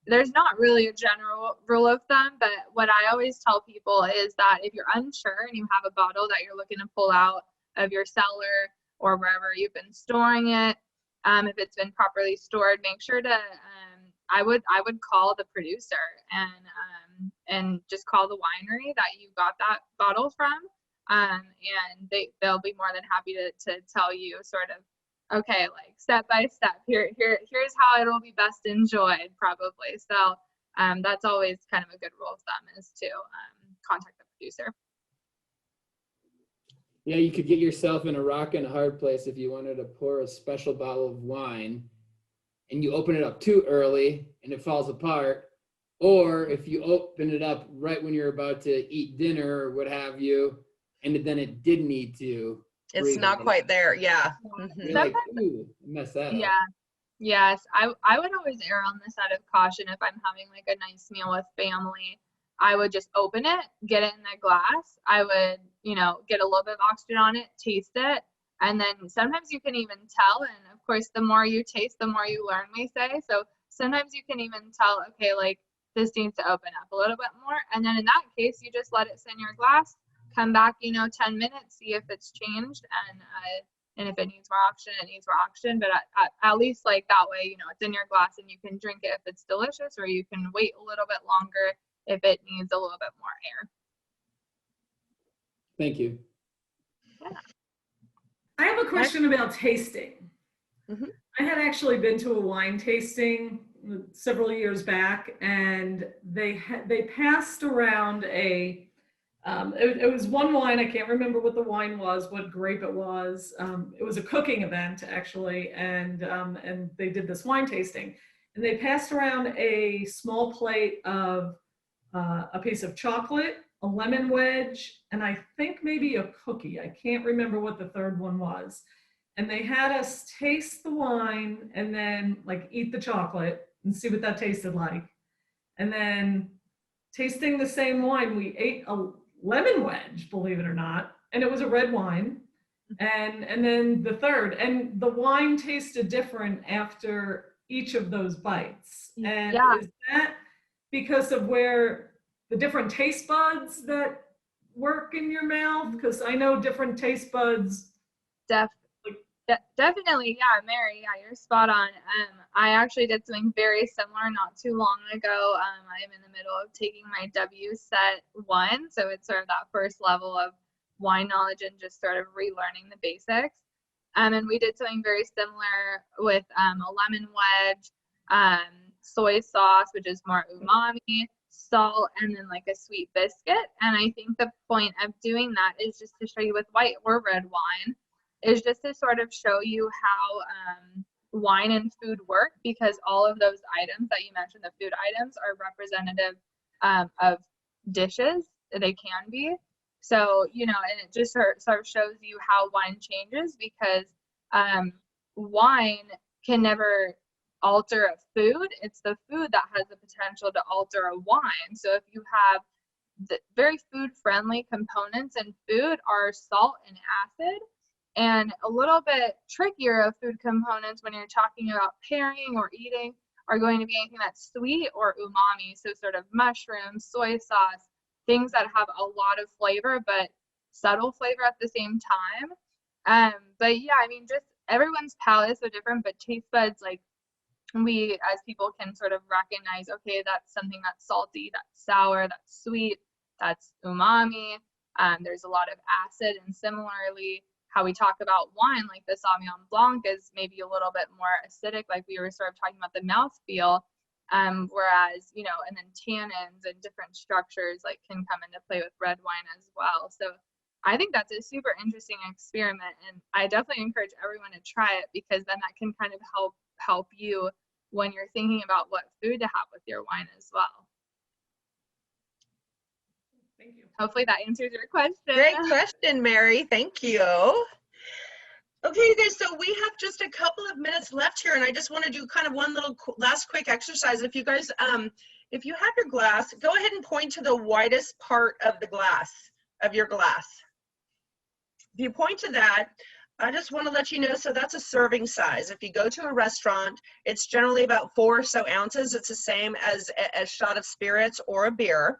there's not really a general rule of thumb, but what I always tell people is that if you're unsure and you have a bottle that you're looking to pull out of your cellar or wherever you've been storing it, if it's been properly stored, make sure to, I would call the producer and just call the winery that you got that bottle from, and they'll be more than happy to tell you sort of, okay, like step by step, here's how it'll be best enjoyed, probably. So that's always kind of a good rule of thumb, is to contact the producer. Yeah, you could get yourself in a rock and a hard place if you wanted to pour a special bottle of wine and you open it up too early and it falls apart, or if you open it up right when you're about to eat dinner or what have you, and then it did need to. It's not quite there, yeah. You're like, ooh, mess that up. Yes, I would always err on the side of caution. If I'm having like a nice meal with family, I would just open it, get it in the glass. I would, get a little bit of oxygen on it, taste it. And then sometimes you can even tell, and of course, the more you taste, the more you learn, we say. So sometimes you can even tell, okay, like this needs to open up a little bit more. And then in that case, you just let it sit in your glass, come back, 10 minutes, see if it's changed. And if it needs more oxygen, it needs more oxygen. But at least like that way, it's in your glass and you can drink it if it's delicious, or you can wait a little bit longer if it needs a little bit more air. Thank you. I have a question about tasting. Mm-hmm. I had actually been to a wine tasting several years back, and they passed around a, it was one wine, I can't remember what the wine was, what grape it was. It was a cooking event actually, and they did this wine tasting. And they passed around a small plate of a piece of chocolate, a lemon wedge, and I think maybe a cookie. I can't remember what the third one was. And they had us taste the wine and then like eat the chocolate and see what that tasted like. And then tasting the same wine, we ate a lemon wedge, believe it or not, and it was a red wine. And then the third, and the wine tasted different after each of those bites. And is that because of where the different taste buds that work in your mouth? Because I know different taste buds. Definitely, yeah, Mary, yeah, you're spot on. I actually did something very similar not too long ago. I'm in the middle of taking my WSET 1, so it's sort of that first level of wine knowledge and just sort of relearning the basics. And we did something very similar with a lemon wedge, soy sauce, which is more umami, salt, and then like a sweet biscuit. And I think the point of doing that is just to show you with white or red wine, is just to sort of show you how wine and food work, because all of those items that you mentioned, the food items, are representative of dishes. They can be. So, you know, and it just sort of shows you how wine changes, because wine can never alter a food. It's the food that has the potential to alter a wine. So if you have the very food-friendly components in food are salt and acid, and a little bit trickier of food components when you're talking about pairing or eating are going to be anything that's sweet or umami, so sort of mushrooms, soy sauce, things that have a lot of flavor but subtle flavor at the same time. But yeah, I mean, just everyone's palate is so different, but taste buds, like, we as people can sort of recognize, okay, that's something that's salty, that's sour, that's sweet, that's umami. There's a lot of acid, and similarly, how we talk about wine, like the Sauvignon Blanc is maybe a little bit more acidic, like we were sort of talking about the mouthfeel, whereas, you know, and then tannins and different structures like can come into play with red wine as well. So I think that's a super interesting experiment, and I definitely encourage everyone to try it, because then that can kind of help you when you're thinking about what food to have with your wine as well. Thank you. Hopefully that answers your question. Great question, Mary. Thank you. Okay, guys, so we have just a couple of minutes left here, and I just want to do kind of one little last quick exercise. If you guys, if you have your glass, go ahead and point to the widest part of the glass, of your glass. If you point to that, I just want to let you know, so that's a serving size. If you go to a restaurant, it's generally about 4 or so ounces. It's the same as a shot of spirits or a beer.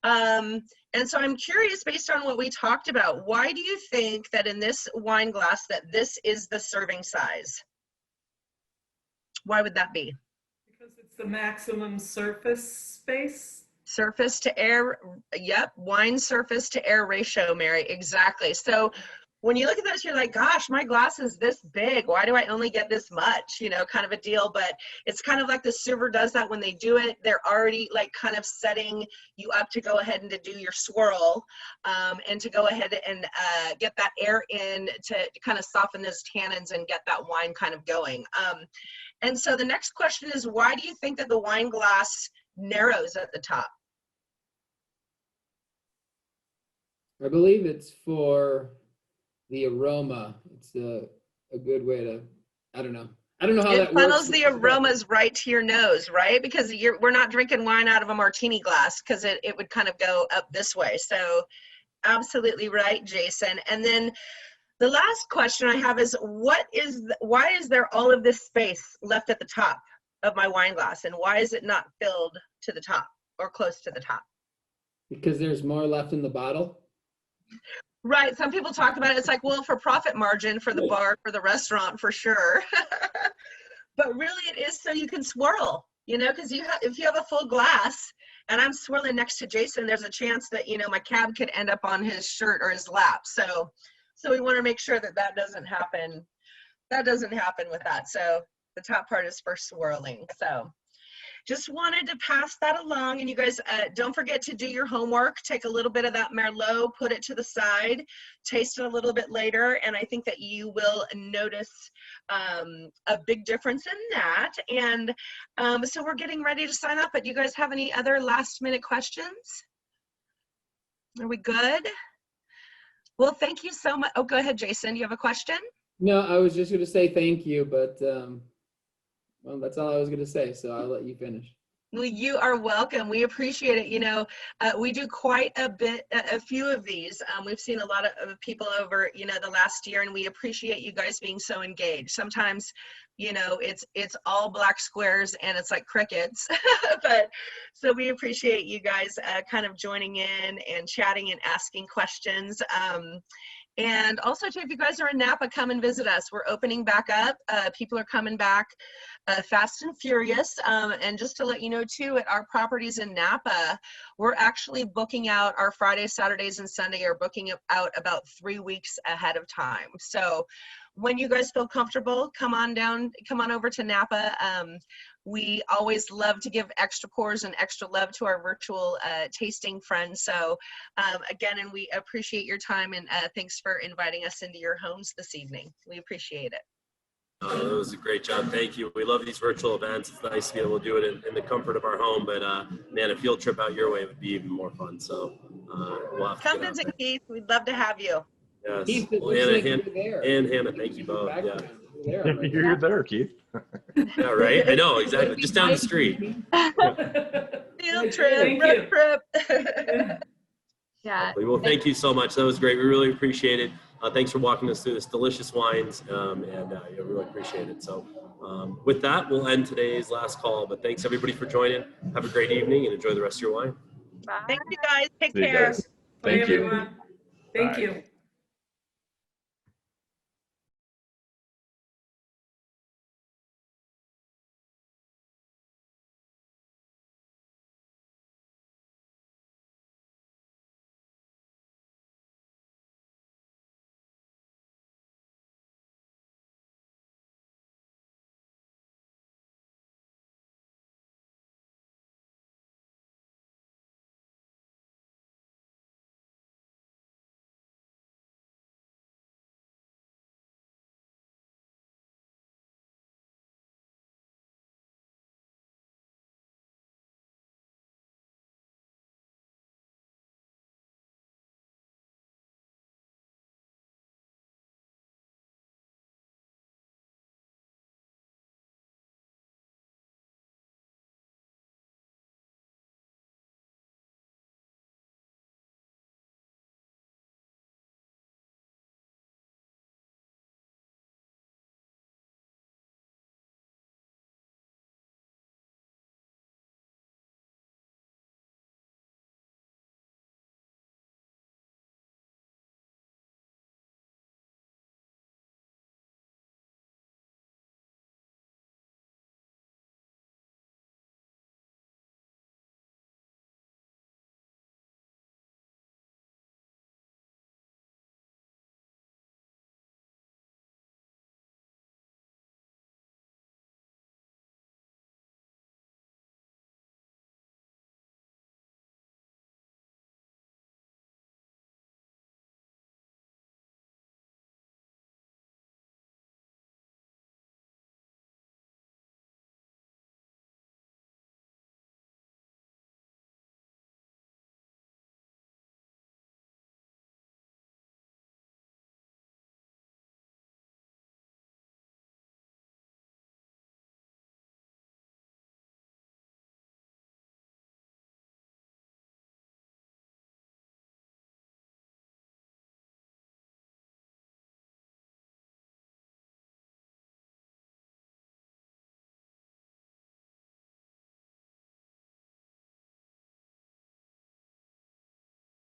And so I'm curious, based on what we talked about, why do you think that in this wine glass that this is the serving size? Why would that be? Because it's the maximum surface space. Surface to air, yep, wine surface to air ratio, Mary, exactly. So when you look at this, you're like, gosh, my glass is this big. Why do I only get this much? You know, kind of a deal. But it's kind of like the server does that when they do it. They're already like kind of setting you up to go ahead and to do your swirl, and to go ahead and get that air in to kind of soften those tannins and get that wine kind of going. And so the next question is, why do you think that the wine glass narrows at the top? I believe it's for the aroma. It's a good way to, I don't know how that works. It funnels the aromas right to your nose, right? Because we're not drinking wine out of a martini glass, because it would kind of go up this way. So absolutely right, Jason. And then the last question I have is, why is there all of this space left at the top of my wine glass, and why is it not filled to the top or close to the top? Because there's more left in the bottle. Right. Some people talk about it. It's like, well, for profit margin, for the bar, for the restaurant, for sure. But really it is so you can swirl, you know, because if you have a full glass and I'm swirling next to Jason, there's a chance that, you know, my cab could end up on his shirt or his lap. So we want to make sure that that doesn't happen. That doesn't happen with that. So the top part is for swirling. So just wanted to pass that along. And you guys, don't forget to do your homework. Take a little bit of that Merlot, put it to the side, taste it a little bit later. And I think that you will notice a big difference in that. And so we're getting ready to sign up, but do you guys have any other last minute questions? Are we good? Well, thank you so much. Oh, go ahead, Jason. You have a question? No, I was just going to say thank you, but well, that's all I was going to say, so I'll let you finish. Well, you are welcome. We appreciate it. You know, we do quite a few of these. We've seen a lot of people over, you know, the last year, and we appreciate you guys being so engaged. Sometimes, you know, it's all black squares and it's like crickets, but so we appreciate you guys kind of joining in and chatting and asking questions. And also, too, if you guys are in Napa, come and visit us. We're opening back up. People are coming back fast and furious. And just to let you know, too, at our properties in Napa, we're actually booking out our Fridays, Saturdays, and Sunday are booking out about 3 weeks ahead of time. So when you guys feel comfortable, come on down, come on over to Napa. We always love to give extra pours and extra love to our virtual tasting friends. So again, and we appreciate your time, and thanks for inviting us into your homes this evening. We appreciate it. That was a great job. Thank you. We love these virtual events. It's nice to be able to do it in the comfort of our home, but man, a field trip out your way would be even more fun. So we'll have to come visit, Keith. We'd love to have you. Yes. Keith, it Well, looks Anna, like you're there. and Hannah, thank you both. Yeah. There, right? You're there, Keith. Yeah, right? I know, exactly. Just down the street. Field trip, road trip. Yeah. Well, thank you so much. That was great. We really appreciate it. Thanks for walking us through this delicious wines, and really appreciate it. So with that, we'll end today's last call, but thanks everybody for joining. Have a great evening and enjoy the rest of your wine. Bye. Thank you guys. Take See you care. guys. Bye, Thank you. everyone. Thank Bye. you.